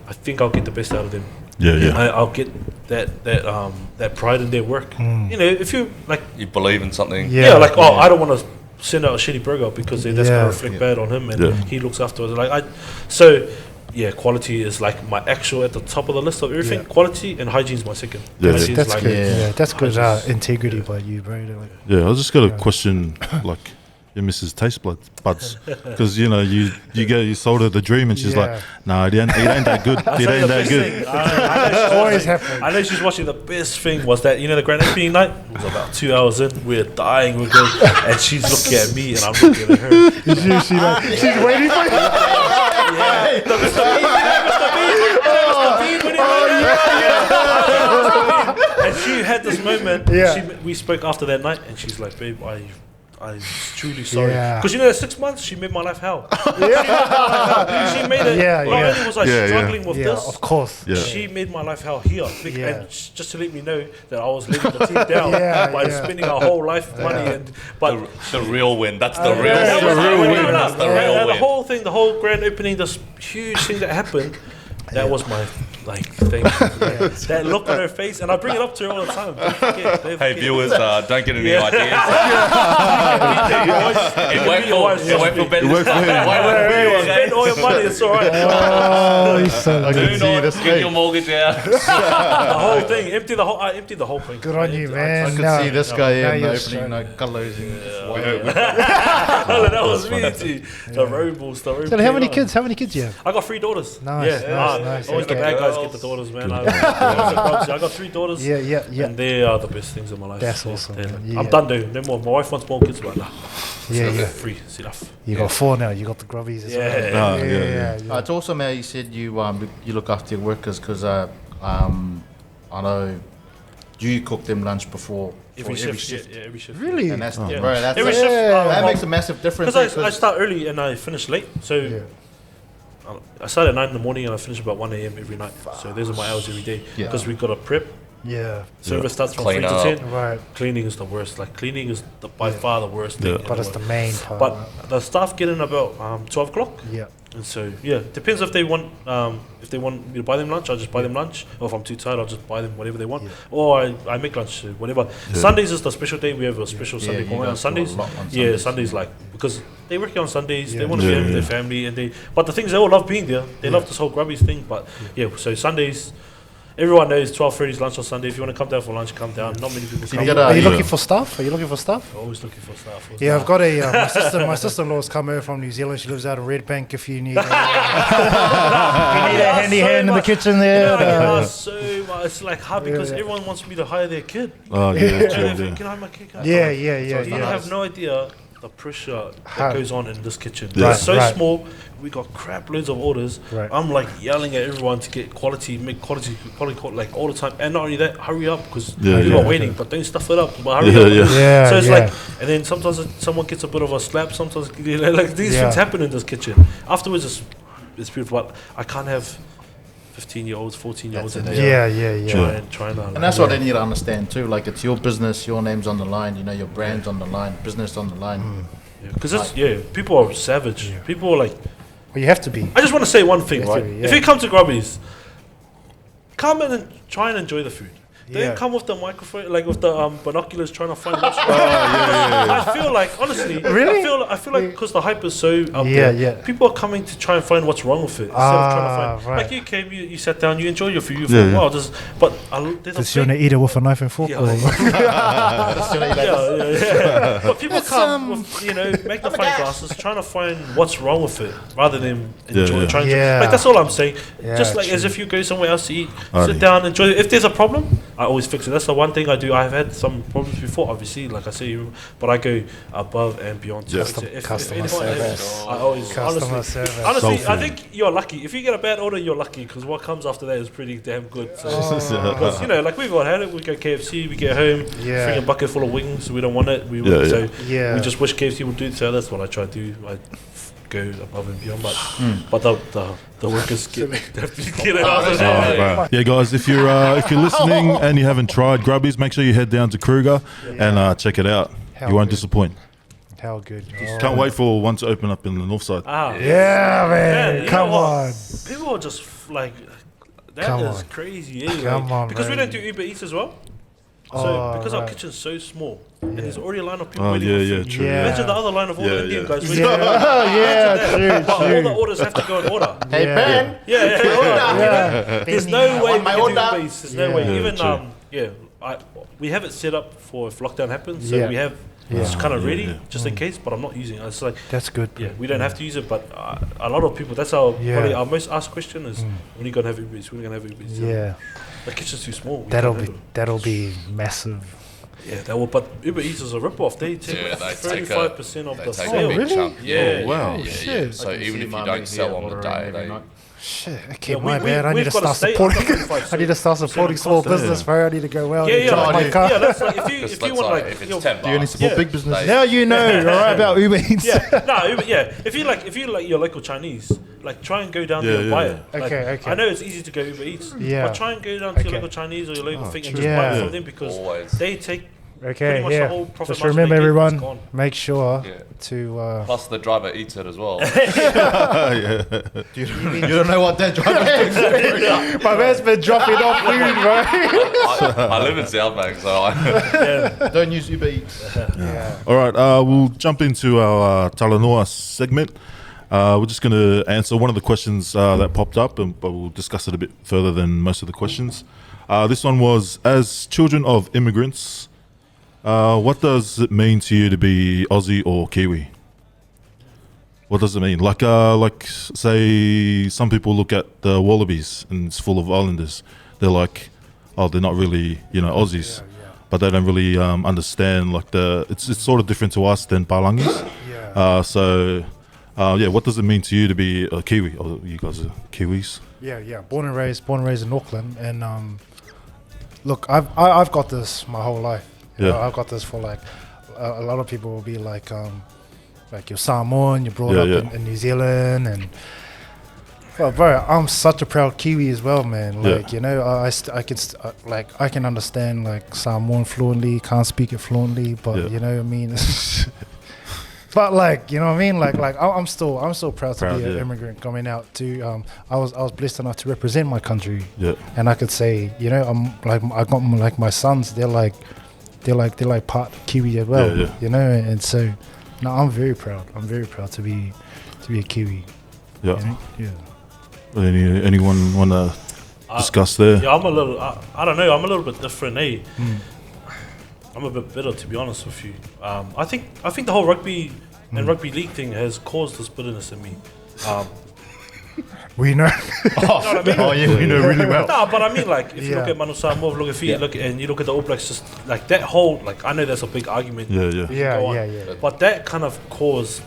I think I'll get the best out of them. I'll get that pride in their work. If you like, you believe in something. I don't want to send out a shitty burger because that's going to reflect bad on him, and he looks after us. Quality is like my actual at the top of the list of everything. Quality and hygiene is my second. That's good. That's good integrity by you, bro. I just got a question, like your missus taste buds, because you sold her the dream and she's like, nah, it ain't that good. It ain't that good. Always happens. I know she's watching. The best thing was that the grand opening night was about 2 hours in. We're dying, we're good, and she's looking at me and I'm looking at her. She's waiting for you. And she had this moment. We spoke after that night, and she's like, "Babe, I'm truly sorry." Because 6 months she made my life hell. She made it. Not only was I struggling with this, of course. She made my life hell here, and just to let me know that I was letting the team down by spending our whole life money. But the real win. That's the real win. That's the real win. The whole grand opening, this huge thing that happened. That was my thing. That look on her face, and I bring it up to her all the time. Don't forget. Hey viewers, don't get any ideas. It won't feel better. Spend all your money, it's alright. Do not get your mortgage out. The whole thing, I emptied the whole thing. Good on you, man. I could see this guy in the opening, colours in That was me too. The robles, So how many kids do you have? I got 3 daughters. Nice. Always the bad guys get the daughters, man. I got 3 daughters. Yeah. And they are the best things in my life. That's awesome. I'm done though. No more. My wife wants more kids, but free. It's enough. You got 4 now. You got the Grubbies as well. It's awesome how you said you look after your workers because I know you cook them lunch before every shift. Yeah, every shift. Really? And that's Every shift. that makes a massive difference. Because I start early and I finish late. So I start at 9 in the morning and I finish about 1 a.m. every night. So those are my hours every day. Because we've got a prep. Service starts from 3 to 10. Right. Cleaning is the worst. Cleaning is by far the worst thing. But it's the main part. But the staff get in about 12 o'clock. Yeah. And so depends if they want me to buy them lunch, I'll just buy them lunch. Or if I'm too tired, I'll just buy them whatever they want. Or I make lunch, whatever. Sundays is the special day. We have a special Sunday call on Sundays. Sundays because they're working on Sundays. They want to be there with their family, but the things they all love being there. They love this whole Grubbies thing. But so Sundays. Everyone knows 12:30 is lunch on Sunday. If you want to come down for lunch, come down. Not many people come. Are you looking for stuff? Always looking for stuff. Yeah, I've got my sister-in-law's come over from New Zealand. She lives out in Red Bank. If you need, a handy hand in the kitchen there. It's like hard because everyone wants me to hire their kid. Can I hire my kid? Yeah. You have no idea the pressure that goes on in this kitchen. Yeah. It's so small. We got crap loads of orders. I'm yelling at everyone to get quality, make quality all the time. And not only that, hurry up because people are waiting. But don't stuff it up. But hurry up. So it's and then sometimes someone gets a bit of a slap. Sometimes these things happen in this kitchen. Afterwards, it's beautiful. But I can't have 15-year-olds, 14-year-olds in there. Trying to. And that's what they need to understand too. It's your business, your name's on the line. Your brand's on the line, business on the line. Because people are savage. People are well, you have to be. I just want to say one thing, right? If you come to Grubbies, come in and try and enjoy the food. Don't come with the microphone, with the binoculars, trying to find what's wrong. I feel honestly, really? I feel because the hype is so out there, people are coming to try and find what's wrong with it instead of trying to find. You came, you sat down, you enjoyed your food, you thought, wow, this. But does you want to eat it with a knife and fork? But people come with magnifying glasses, trying to find what's wrong with it, rather than enjoy. Trying to, that's all I'm saying. Just as if you go somewhere else to eat, sit down, enjoy it. If there's a problem, I always fix it. That's the one thing I do. I've had some problems before, obviously, like I say, but I go above and beyond to fix it. Customer anyone service. I always, Customer service. honestly, Soulful. I think you're lucky. If you get a bad order, you're lucky because what comes after that is pretty damn good. So, because you know, like we've all had it. We go KFC, we get home, Yeah. bring a bucket full of wings. We don't want it. So we just wish KFC would do it. So that's what I try to do. I go above and beyond, but the workers definitely get it out of there. Right. Yeah, guys, if you're listening and you haven't tried Grubbies, make sure you head down to Kruger and check it out. How You won't good. disappoint. How good. Can't wait for one to open up in the north side. Yeah, man. you Come know what? on. People are just like, that Come is on. crazy. Yeah, Come on, because we man. don't do Uber Eats as well. So Oh, because our right. kitchen's so small and there's already a line of people Oh, waiting yeah, for yeah, food. true. Yeah. Imagine the other line of all the Yeah, Indian yeah. guys waiting. Yeah, true, But all the true. orders have to go in order. Hey, Yeah. Ben. Yeah, Yeah. There's no way we my can do order. Uber Eats. There's no Yeah. way. Yeah, Even true. we have it set up for if lockdown happens. So Yeah. we have Yeah. it's kind of Yeah, ready yeah. just in case. But I'm not using it. It's like That's good. yeah, we don't have to use it. But a lot of people. That's our Yeah. probably our most asked question is when are you gonna have Uber Eats? When are you gonna have Uber Eats? Yeah. The kitchen's too small. We That'll can't be handle it. that'll be massive. Yeah, that will. But Uber Eats is a rip-off. They take Yeah, they take 35% of They the take sale. a big really? chunk. Yeah. Oh, wow. Yeah. So even if you don't sell on the day, they Shit, okay, Yeah, my bad. I need we've to got start stay under supporting. 25, I need to start supporting small cost us. business, bro. I need to go well. Yeah, charge my car. yeah. That's like if you Because want like if it's yo, 10 bucks, Do you only support Yeah. big businesses? Now you know, all right, about Uber Eats. yeah, no, yeah. If you like your local Chinese, like try and go down there and Yeah, buy yeah. it. Like, Okay. I know it's easy to go Uber Eats, Yeah. but try and go down to your Okay. local Chinese or your local thing and true. just buy it Yeah. from them because Always. they take Okay, pretty much the yeah. whole profit Just margin remember, they get is everyone, gone. make sure Yeah. to. Plus the driver eats it as well. You don't know what they're driving. My man's been dropping off food, bro. I live in Southbank, so I Don't use Uber Eats. Yeah. All right, we'll jump into our Talanoa segment. We're just going to answer one of the questions that popped up, but we'll discuss it a bit further than most of the questions. This one was, as children of immigrants, what does it mean to you to be Aussie or Kiwi? What does it mean? Like say some people look at the Wallabies and it's full of Islanders. They're like, oh, they're not really, Aussies. But they don't really understand it's sort of different to us than Palangis. Yeah. What does it mean to you to be a Kiwi? Oh, you guys are Kiwis. Yeah. Born and raised in Auckland, and look, I've got this my whole life. You know, I've got this for like a lot of people will be like you're Samoan, you're brought up in New Zealand, and well, bro, I'm such a proud Kiwi as well, man. Like I can understand like Samoan fluently, can't speak it fluently, but you know what I mean. But like, you know what I mean? Like I'm still proud to be an immigrant coming out to. I was blessed enough to represent my country. Yeah. And I could say, I got my sons. They're like part Kiwi as well. Yeah. You know, and so, no, I'm very proud. I'm very proud to be a Kiwi. Yeah. You know? Anyone want to discuss there? Yeah, I'm a little. I don't know. I'm a little bit different, eh? I'm a bit bitter, to be honest with you. I think the whole rugby and rugby league thing has caused this bitterness in me. We know. Oh, yeah, we know really well. No, but I mean, like, if you look Yeah. at Manu Samoa, look at Fiat, and you look at the All Blacks, just like that whole, like, I know that's a big argument. Yeah. Go on. Yeah. But that kind of caused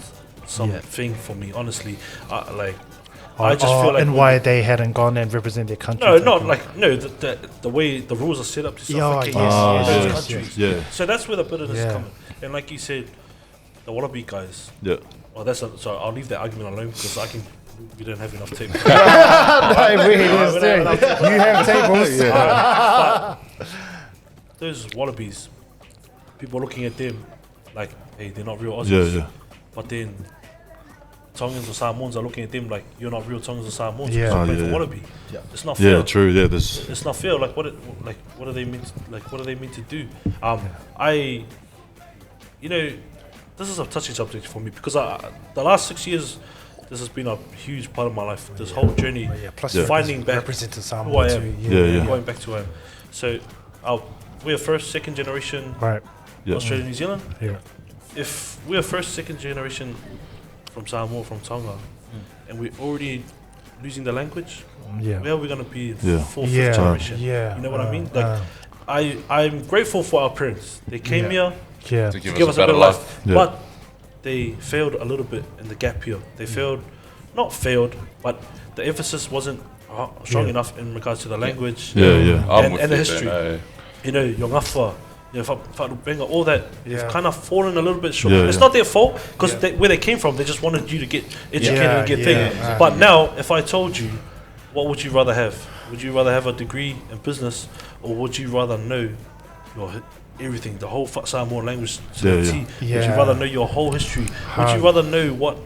something for me, honestly. I just feel like and why they hadn't gone and represent their country. no, not like the way the rules are set up to suffocate those countries. Yeah. So that's where the bitterness is Yeah. coming. And like you said, the Wallaby guys. Yeah. Well, so I'll leave that argument alone because we don't have enough tape. You have tables. But those Wallabies, people looking at them like, hey, they're not real Aussies. Yeah. But then Tongans or Samoans are looking at them like, you're not real Tongans or Samoans. Yeah. because you Oh, play yeah. for Wallaby. It's not fair. Yeah, true. Yeah, there's It's not fair. Like what are they meant to do? This is a touchy subject for me because the last 6 years, this has been a huge part of my life. This whole journey, Plus finding back represented who I Samoa am, too. Yeah. going back to who I am. So we're first, second generation Right. Yeah. Australia, New Zealand. Yeah. If we're first, second generation from Samoa, from Tonga, and we're already losing the language, Yeah. where are we going to be Yeah. fourth, Yeah. fifth generation? Yeah. You know what I mean? Like, I'm grateful for our parents. They came here Yeah. To to give give us us a a better better life, life. Yeah. but they failed a little bit in the gap year. They failed, not failed, but the emphasis wasn't strong Yeah. enough in regards to the language. Yeah. I'm And- with and the you history. there, eh? You know, your ngafa, you know, Whakabenga, all that, Yeah. they've kind of fallen a little bit short. Yeah, It's yeah. not their fault, because Yeah. where they came from, they just wanted you to get educated Yeah, and get yeah, things. right. But now, if I told you, what would you rather have? Would you rather have a degree in business, or would you rather know your everything, the whole Samoan language to Yeah, the yeah. T? Would you Yeah. rather know your whole history? Would you rather know what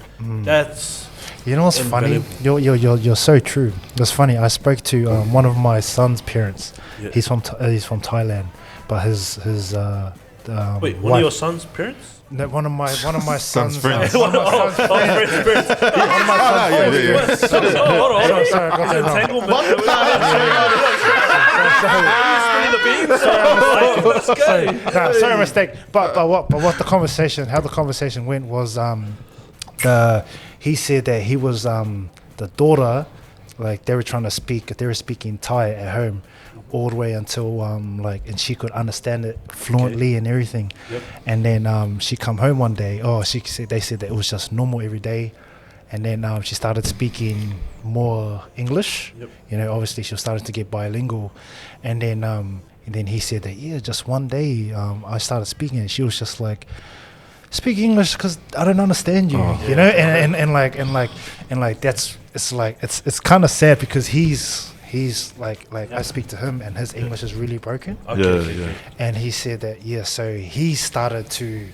that's... You know what's funny? You're so true. It's funny. I spoke to one of my son's parents. Yeah. He's from Thailand, but his Wait, one wife, of your son's parents? no, one of my son's friends. one of my son's friends. One of my son's friends. Hold on. Sorry, I got that wrong. Entanglement. Let's go. Nah, sorry, mistake. But what the conversation, how the conversation went was he said that he was the daughter, like they were speaking Thai at home all the way until and she could understand it fluently and everything. Yep. And then she come home one day. They said that it was just normal every day. And then she started speaking more English. Yep. You know, obviously she was starting to get bilingual. And then he said that, just one day I started speaking and she was just like, speak English because I don't understand you, you know? And that's, it's kind of sad because he's like I speak to him and his English is really broken. Yeah. And he said that, so he started to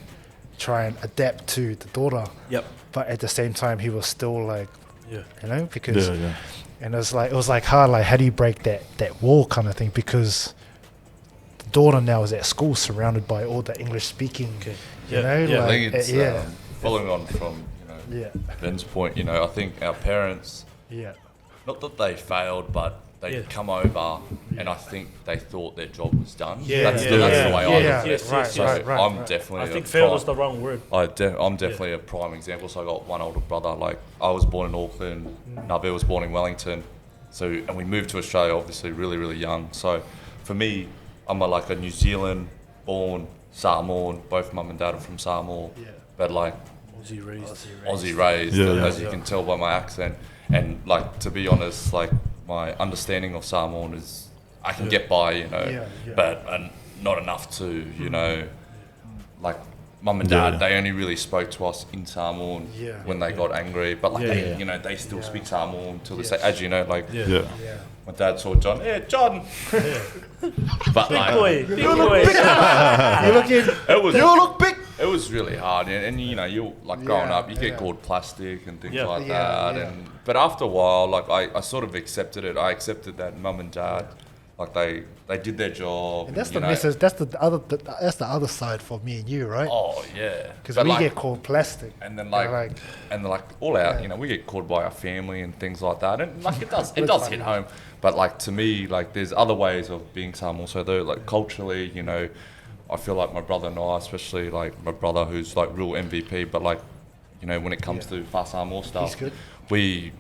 try and adapt to the daughter. Yep. But at the same time, he was still like, Yeah. you know, because, Yeah. and it was like hard, like how do you break that wall kind of thing? Because the daughter now is at school surrounded by all the English speaking, Okay. you Yeah. know, Yeah, I like, think it's following on from Ben's point. You know, I think our parents, yeah, not that they failed, but they Yeah. come over, and I think they thought their job was done. Yeah, that's yeah, the way yeah. I Yeah, look yeah. at it. Yes, right, yes, So yes. right, I'm right. definitely. I think a failed prime- was the wrong word. I'm definitely a prime example. So I got one older brother. Like I was born in Auckland, Nabe was born in Wellington. So and we moved to Australia obviously really really young. So for me, I'm a New Zealand born Samoan. Both mum and dad are from Samoa, but like Aussie raised, Yeah. as you can tell by my accent. And like to be honest, like my understanding of Samoan is I can get by, you know, but not enough to, you know, like mum and dad, they only really spoke to us in Samoan when they got angry. But like they, you know, they still speak Samoan till this day. As you know, like Yeah. my dad saw John, John. But like, Big boy. you look big. It was really hard, and you know, you like growing up, you get called plastic and things like that. And but after a while, like I sort of accepted it. I accepted that mum and dad, like they did their job. And that's you the know. message. That's the other side for me and you, right? Oh yeah, Because But, we like, get called plastic. and then They're like all out, you know, we get called by our family and things like that, and like it does hit home. But like to me, like there's other ways of being Samoan. So though, like culturally, you know, I feel like my brother and I, especially like my brother who's like real MVP, but like, you know, when it comes to Samoan stuff, good. we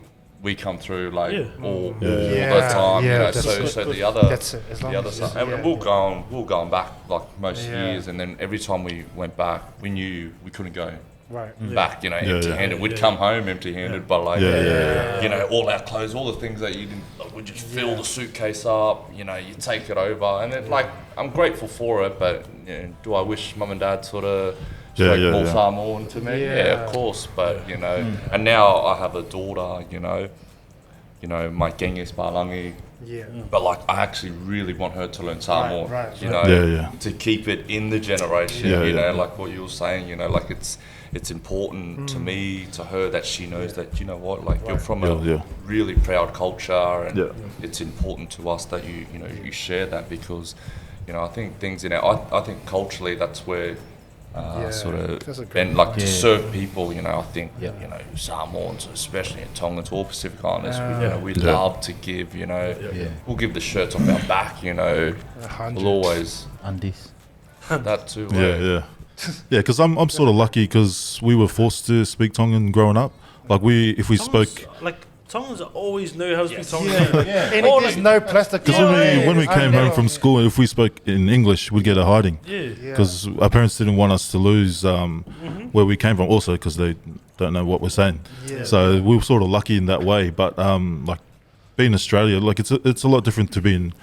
come through like all Yeah, the time. yeah, you know, that's so good. the other That's it, as long the other as side, it's- and yeah. we'll going back like most Yeah. years, and then every time we went back, we knew we couldn't go Right. back, you know, empty-handed. We'd come home empty-handed, but like, you know, all our clothes, all the things that you didn't, like, we just fill the suitcase up, you know, you take it over, and it, like, I'm grateful for it, but you know, do I wish mum and dad sort of more Samoan to me? Yeah, of course, but you know, and now I have a daughter, you know, my Genghis Palangi. Yeah. But like, I actually really want her to learn Samoan, right, you know, to keep it in the generation, you know, like what you were saying, you know, like it's important to me, to her, that she knows that, you know what, like you're from a really proud culture, and it's important to us that you know, you share that, because, you know, I think things in I think culturally that's where sort of, and like to serve people, you know, I think, you know, Samoans, especially in Tongans or Pacific Islanders, you know, we love to give, you know, we'll give the shirts off our back, you know, we'll always, Undies. that too. Yeah, because I'm sort of lucky because we were forced to speak Tongan growing up. Like if we spoke, Like Tongans always knew how to speak Tongan. And Or there's like- no plastic. Because when we came home from school, if we spoke in English, we'd get a hiding. Yeah. Because our parents didn't want us to lose where we came from. Also, because they don't know what we're saying. Yeah. So we were sort of lucky in that way. But like being Australia, like it's a lot different to being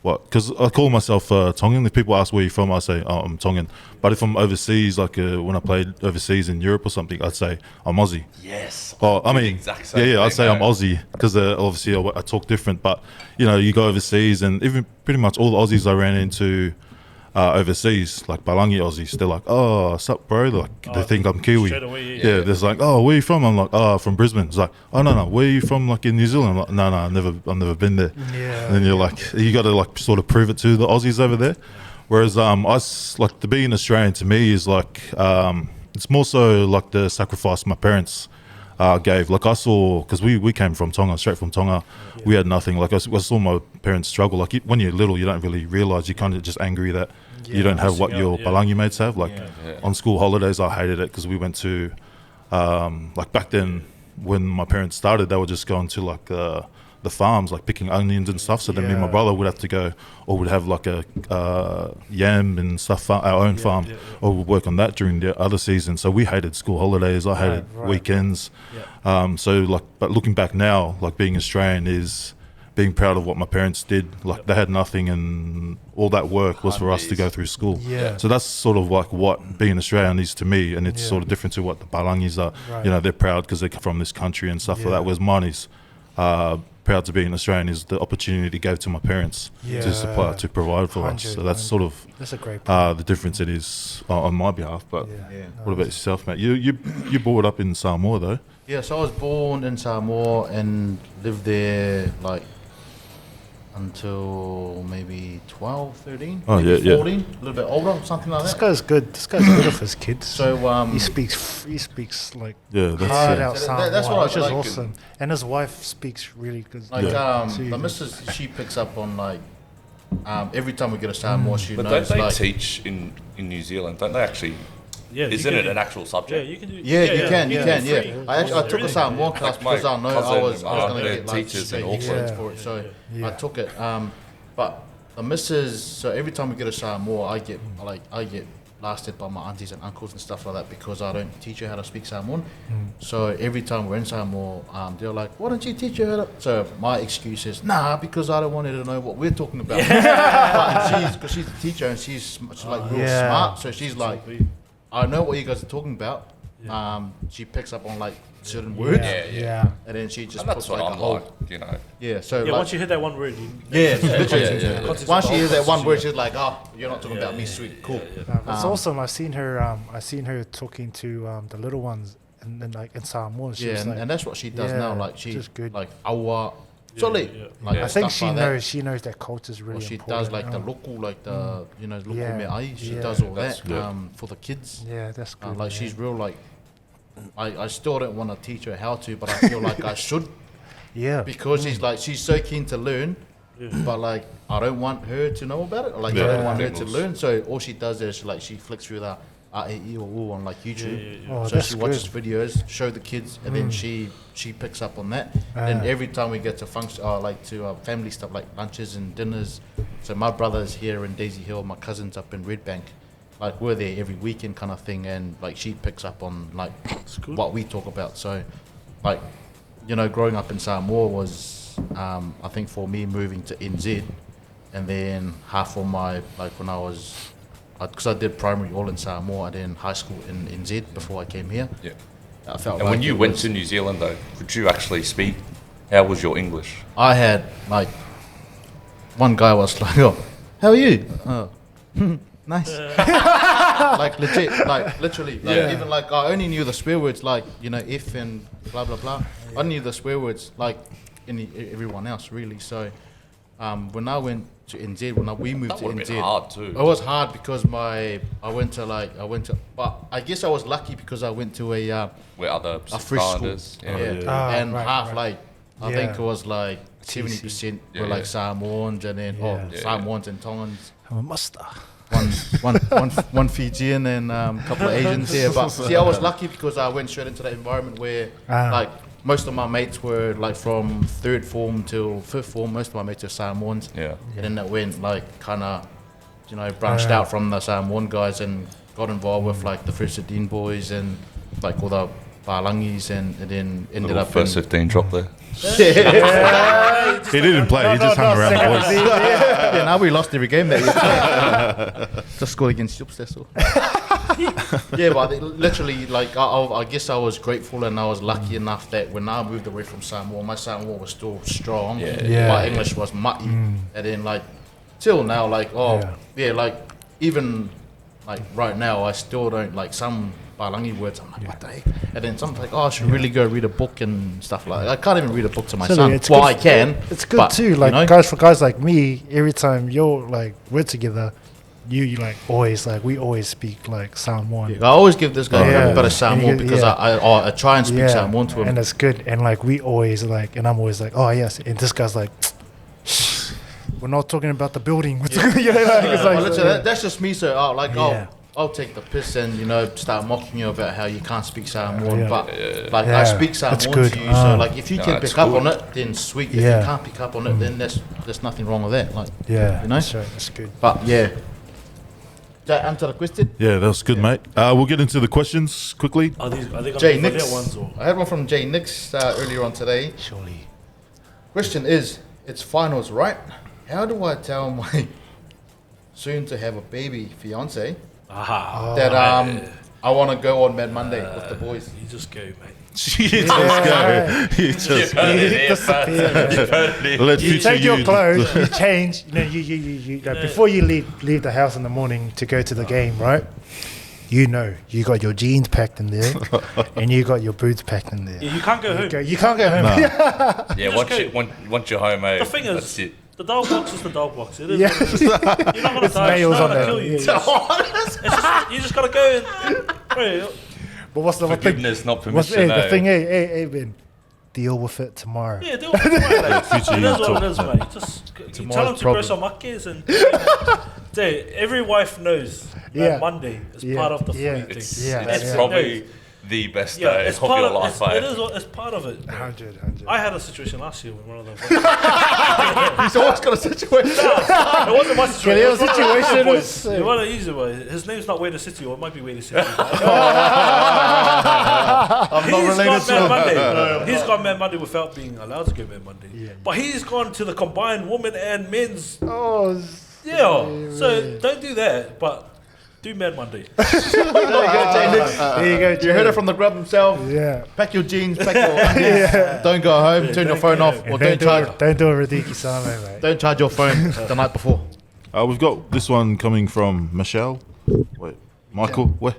because I call myself Tongan. If people ask where you're from, I say I'm Tongan. But if I'm overseas, like when I played overseas in Europe or something, I'd say I'm Aussie. Yes. Oh, I mean, exact same yeah, I'd thing, say I'm mate. Aussie because obviously I talk different. But you know, you go overseas, and even pretty much all the Aussies I ran into overseas, like Balangi Aussies, they're like, "Oh, sup, bro?" Like they think I'm Kiwi. Straight away, Yeah, there's like, "Oh, where you from?" I'm like, "Oh, from Brisbane." It's like, "Oh, no, where you from?" Like in New Zealand. I'm like, "No, I've never been there." Yeah. And then you're like, you got to like sort of prove it to the Aussies over there. Whereas like to be an Australian to me is like it's more so like the sacrifice my parents gave. Like I saw, because we came from Tonga, straight from Tonga. We had nothing. Like I saw my parents struggle. Like when you're little, you don't really realise. You're kind of just angry that you don't have what your Palangi mates have. Like on school holidays, I hated it because we went to like back then when my parents started, they were just going to like the farms, like picking onions and stuff. So then me and my brother would have to go, or would have like a yam and stuff, our own farm, or we'd work on that during the other season. So we hated school holidays. I hated weekends. So like, but looking back now, like being Australian is being proud of what my parents did. Like they had nothing, and all that work was for us to go through school. Yeah. So that's sort of like what being Australian is to me, and it's sort of different to what the Balangis are. Right. You know, they're proud because they come from this country and stuff like that. Whereas mine is proud to be an Australian is the opportunity gave to my parents to supply, to provide for us. So that's sort of that's a great point. the difference it is on my behalf. But Yeah. what about yourself, mate? You brought up in Samoa though. Yeah, so I was born in Samoa and lived there like until maybe 12, 13, Oh, maybe yeah, 14, a little bit older, something like This that. guy's good. This guy's good with his kids. So He speaks like Yeah, that's hard it. out So Samoan, that's what I which is like. awesome. And his wife speaks really good. like too. the missus, she picks up on like every time we get a Samoa, she But knows don't they like teach in New Zealand? Don't they actually? Yeah, you Isn't can- it an actual Yeah, subject? you can do. yeah, you can. Free. I took a Samoan class Like my because I know I cousin, was going to they're get like teachers straight in X Auckland. for it, so Yeah. I took it. But the missus, so every time we get a Samoa, I get lasted by my aunties and uncles and stuff like that because I don't teach her how to speak Samoan. So every time we're in Samoa, they're like, "Why don't you teach her how to?" So my excuse is, "Nah, because I don't want her to know what we're talking about." But because she's a teacher and she's like real Yeah. smart, so she's like, "I know what you guys are talking about." She picks up on like certain words, Yeah. and then she just And that's puts what like a I'm whole like, you know. So Yeah, like, once you hit that one word, literally. Once she hears that one word, she's she's like, "Oh, you're not talking about me, sweet, cool." It's awesome. I seen her talking to the little ones and then like in Samoan. She Yeah, was like, and that's what she does now. Like she just good. like awa, sole, like I think stuff she like that. knows. She knows that culture's really Or she important. does like the local, like the local Yeah, me ai. She yeah. does all that That's for the kids. Yeah, that's good. Like man. she's real like. I still don't want to teach her how to, but I feel like I should Yeah. because she's so keen to learn, but like I don't want her to know about it. Like I don't want her to learn. So all she does is she flicks through the on like YouTube. Oh, So that's she watches good. videos, show the kids, and then she picks up on that. And every time we get to function, family stuff like lunches and dinners. So my brother's here in Daisy Hill, my cousin's up in Red Bank. Like we're there every weekend kind of thing, and like she picks up on like what we talk about. So, like, growing up in Samoa was, I think for me moving to NZ, and then half of my when I was, because I did primary all in Samoa and then high school in NZ before I came here. Yeah. I felt And like when you it went was- to New Zealand, though, could you actually speak? How was your English? I had like one guy was like, "Oh, how are you?" Oh, nice. Like legit, like literally, like even like I only knew the swear words like F and blah blah blah. I knew the swear words like everyone else really. So when I went to NZ, when we moved That to would have NZ, been hard too. it was hard because I went to, but I guess I was lucky because I went to a Where other free school. Islanders, and right, half right. like I Yeah. think it was like 70% were like Samoans and then Samoans and Tongans. I'm a muster. One Fijian and a couple of Asians there. But see, I was lucky because I went straight into that environment where like most of my mates were like from 3rd form till 5th form. Most of my mates are Samoans. Yeah. And then it went like kind of, you know, branched out from the Samoan guys and got involved with like the First 15 boys and like all the Palangis and then ended up First 15 drop there. He didn't play. He just hung around the boys. Yeah, now we lost every game that year. Just scored against Jups, that's all. Yeah, but literally, like, I guess I was grateful and I was lucky enough that when I moved away from Samoa, my Samoa was still strong. My English was muddy. And then, like, till now, like, like, even, like, right now, I still don't, like, some Palangi words, I'm like, what the heck? And then something's like, I should really go read a book and stuff like that. I can't even read a book to my son. Well, I can. It's good too. Like, you know? For guys like me, every time we're together, you like always, like, we always speak like Samoan. I always give this guy a bit of Samoan because I try and speak Samoan to him. And it's good. And like, we always like, and I'm always like, oh yes. And this guy's like, shh, we're not talking about the building. That's just me. So I'll take the piss and, you know, start mocking you about how you can't speak Samoan, but like I speak Samoan to you, so like if you can pick up on it, then sweet. If you can't pick up on it, then there's nothing wrong with that. Like, you know, that's good. But did I answer the question? Yeah, that was good, mate. We'll get into the questions quickly. Are they Jay Nix. I had one from Jay Nix earlier on today. Surely. Question is, it's finals, right? How do I tell my soon to have a baby fiance that I want to go on Mad Monday with the boys? You just go, mate. You just go. You take your clothes, you change. You know, you like, before you leave the house in the morning to go to the game, right? You know, you got your jeans packed in there, and you got your boots packed in there. Yeah, you can't go home. You can't go home. Once you're home, The thing is, the dog box is the dog box. It is. Yeah. What it is. You're not gonna die. It's nails not on gonna there. kill you. Yeah. You just gotta go and. Bro, But what's the thing? forgiveness, not What's permission. the thing? Hey, Ben, deal with it tomorrow. yeah, do it. It future is you what talk it is, about. mate. Just you Tomorrow's tell them to grow problem. some makkes and. Dude, every wife knows that Yeah. Monday is Yeah. part of the Yeah. free thing. It's probably the best day it's of part your of life. it's part of it. 100. I had a situation last year with one of them. He's always got a situation. It wasn't my situation. Yeah, It was one of the situation other is- boys. You want to use it, boy. His name's not Wayne the City, or it might be Wayne the City. I'm not related to him. Monday. He's gone Mad Monday without being allowed to go Mad Monday. Yeah. But he's gone to the combined women and men's. Oh, Yeah. So don't do that, but do Mad Monday. there you go. You heard it from the grub himself. Yeah. Pack your jeans, pack your undies. Don't go home, turn your phone off, or don't charge. Don't do a Radiki Same, mate. Don't charge your phone the night before. We've got this one coming from Michelle. Wait, Michael. Where?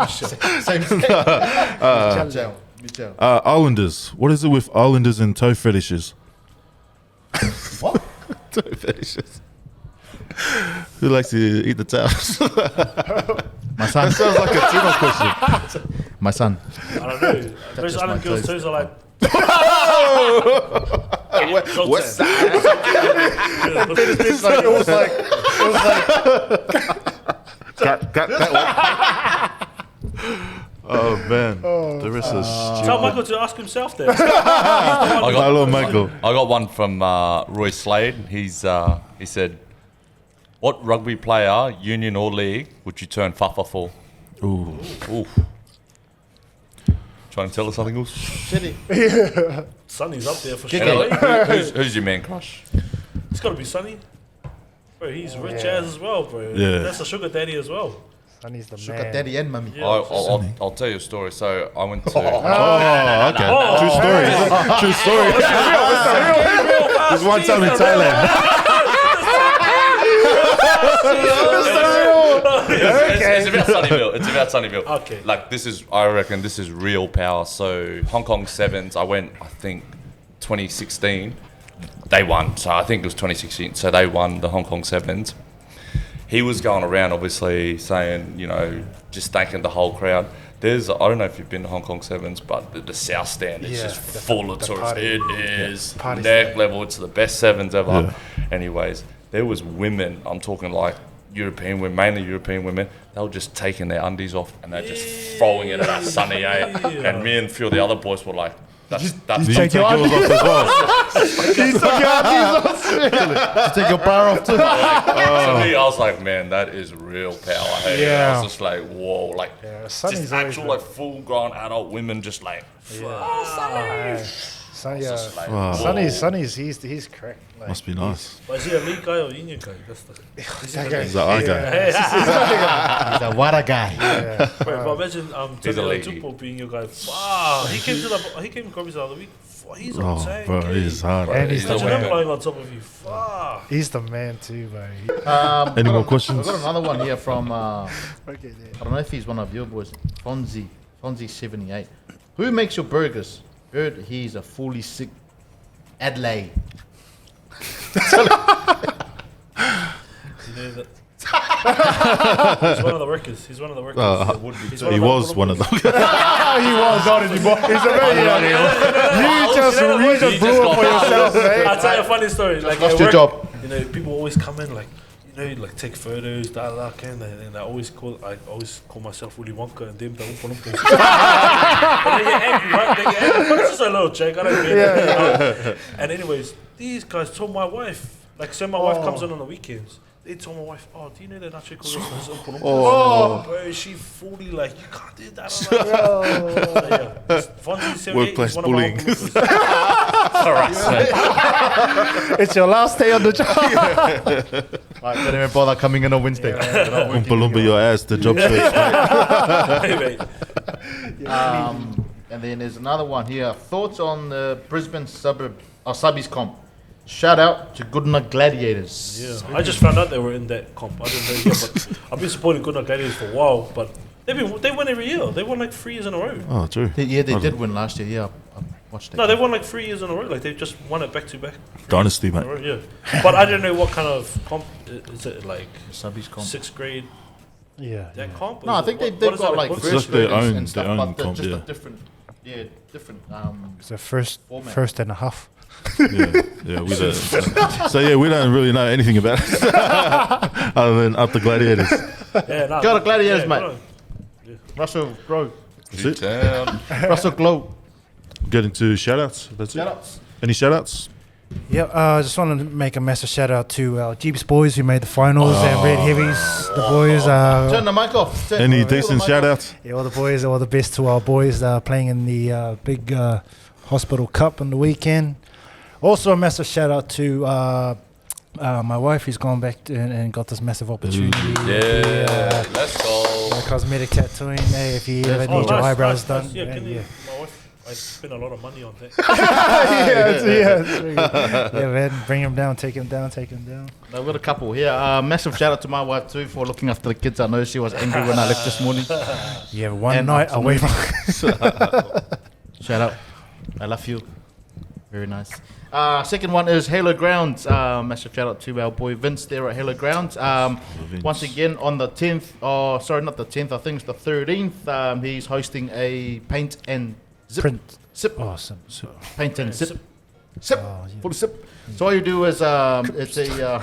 Same thing. Michelle. Islanders. What is it with Islanders and toe fetishes? What? Toe fetishes. Who likes to eat the towels? My son. That sounds like a Tino question. My son. I don't know. Those just island my girls' toes. toes are like. West side. It was like Got that one. Oh man, the rest is Tell stupid. Michael to ask himself then. Hello, Michael. I got one from Roy Slade. He said, "What rugby player, union or league, would you turn fafa for?" Ooh. Ooh. Trying to tell us something else? Sonny's up there for sure. Anyway, who's your man crush? It's got to be Sonny. Bro, he's rich as well, bro. Yeah. That's a sugar daddy as well. Sonny's the Sugar man. daddy and mummy. Yeah. I'll tell you a story. So I went to. Oh, okay. Oh. True story. True story. There's one time in Thailand. It's about Sunnyville. It's about Sunnyville. Okay. Like I reckon this is real power. So Hong Kong Sevens, I went, I think 2016. They won. So I think it was 2016. So they won the Hong Kong Sevens. He was going around obviously saying, you know, just thanking the whole crowd. I don't know if you've been to Hong Kong Sevens, but the South Stand is just full of tourists. party. It is Party neck stand. level. It's the best sevens ever. Anyways, there was women, I'm talking like European women, mainly European women, they were just taking their undies off and they're just throwing it at that sunny, And me and a few of the other boys were like, that's Did you take yours off as well? He's took your undies off. To take your bar off too. to me, I was like, man, that is real power. Hey, Yeah. I was just like, whoa, like Sonny's just always actual been- like full-grown adult women, just like, Sonny's he's correct. Like, Must be nice. But is he a league guy or union guy? That's the. that guy. Is that our guy? He's a water guy. But imagine He's a Tony lady. Tupo being your guy. Wow, he came to Grubbies the other week. He's on Oh, tank. bro, it is hard. And he's the Imagine him man. lying on top of you. Fuck. He's the man too, bro. Any more questions? I've got another one here from, I Okay, there. don't know if he's one of your boys, Fonzie78. Who makes your burgers? Heard he's a fully sick Adelaide. You know that. He's one of the workers. He's one of the workers. He's He was one of them. He was not anymore. He's a man. You just blew up for yourself, mate. I'll tell you a funny story. Like lost at your work, job. You know, people always come in like, you know, like take photos, and I always call myself Willy Wonka and them the Oompa Loompas. And they get angry, right? They get angry. But it's just a little joke. I don't mean. And anyways, these guys told my wife. Like, say my wife comes in on the weekends. They told my wife, "Oh, do you know that Nacho calls us his Oompa Loompas?" Oh, bro, she fully like, you can't do that. Fonzie Workplace bullying. It's your last day on the job. Right, don't even bother coming in on Wednesday. Oompa Loompa your ass, the job search, mate. Hey, mate. And then there's another one here. Thoughts on the Brisbane subbies comp? Shout out to Goodna Gladiators. Yeah, I just found out they were in that comp. I didn't know yet, but I've been supporting Good Gladiators for a while. But they won every year. They won like 3 years in a row. Oh, true. They did win last year. Yeah, I watched it. No, they won like 3 years in a row. Like they just won it back to back. Dynasty, In a mate. row, yeah, but I don't know what kind of comp is it. Like subbies comp. 6th grade Yeah. that comp. No, I think they've what is got that, like what's It's first like their graders own- and stuff, their own but they're comp, just yeah. a different. It's a first and a half. Yeah, we don't. So yeah, we don't really know anything about it other than up the Gladiators. Yeah, nah, Go to Gladiators, yeah, mate. go on. Russell Grow. That's it. Russell Glow. Get into shout-outs. That's it. Shout-outs. Any shout-outs? Yeah, I just want to make a massive shout out to our Jeeps boys who made the finals and Red Heavies. The boys Turn the mic off. Any decent shout-outs? yeah, all the boys, all the best to our boys playing in the big hospital cup on the weekend. Also, a massive shout out to my wife who's gone back and got this massive opportunity. Yeah, let's go. Cosmetic tattooing. Hey, if you ever need your eyebrows done. Yeah, can you? yeah. My wife, I spent a lot of money on that. Yeah, man, bring him down, take him down. I've got a couple here. Massive shout out to my wife too for looking after the kids. I know she was angry when I left this morning. Yeah, one And night away from. Shout out. I love you. Very nice. Second one is Halo Grounds. Massive shout out to our boy Vince there at Halo Grounds. Once again on the 10th, sorry, not the 10th, I think it's the 13th. He's hosting a paint and zip. Print. Sip. Awesome. Paint and zip. Sip. Oh, yeah. Full sip. So all you do is it's a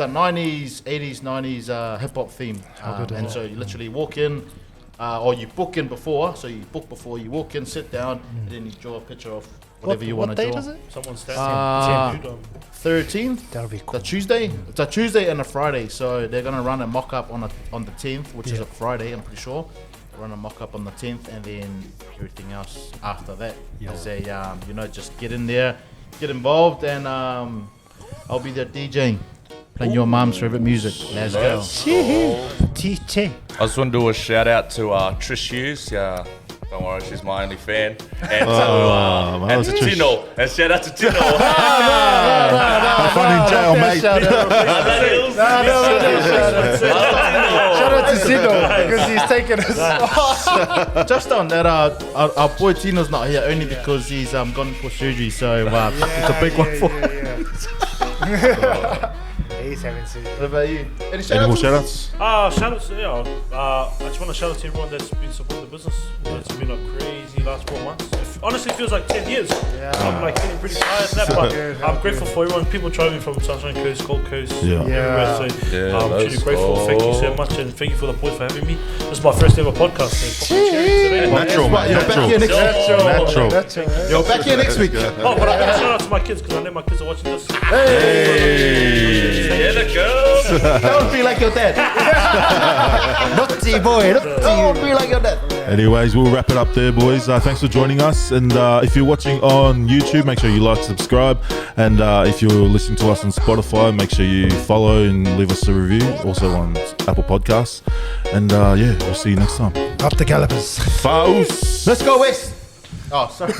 90s, 80s, 90s hip hop theme. And so you literally walk in, or you book in before. So you book before you walk in, sit down, and then you draw a picture of whatever you want to draw. What date is it? Someone standing. 13th. That'll be cool. The Tuesday. It's a Tuesday and a Friday, so they're gonna run a mock up on the 10th, which is a Friday, I'm pretty sure. Run a mock up on the 10th, and then everything else after that. As a just get in there, get involved, and I'll be there DJing, playing your mom's favorite music. Let's go. TT. I just want to do a shout out to Trish Hughes. Yeah, don't worry, she's my only fan. And man, to Trish. Tino. And shout out to Tino. Have fun in jail, mate. Shout out to Sido because he's taking us. Just on that, our boy Tino's not here only because he's gone for surgery, so it's a big one for him. He's having surgery. What about you? Any more shout-outs? Shout out to I just want to shout out to everyone that's been supporting the business. It's been a crazy the last 4 months. Honestly, feels like 10 years. I'm like getting pretty tired of that, but I'm grateful for everyone. People traveling from Sunshine Coast, Gold Coast, everywhere. So I'm truly grateful. Thank you so much, and thank you for the boys for having me. This is my first ever podcast. So Natural, man. You're back here next week. Natural. You're back here next week. Oh, but I got to shout out to my kids because I know my kids are watching this. Hey. Yeah, the girls. Don't be like your dad. Naughty boy. Don't be like your dad. Anyways, we'll wrap it up there, boys. Thanks for joining us. And if you're watching on YouTube, make sure you like, subscribe. And if you're listening to us on Spotify, make sure you follow and leave us a review. Also on Apple Podcasts. And we'll see you next time. Up the calipers. FA UCE. Let's go West. Oh, sorry.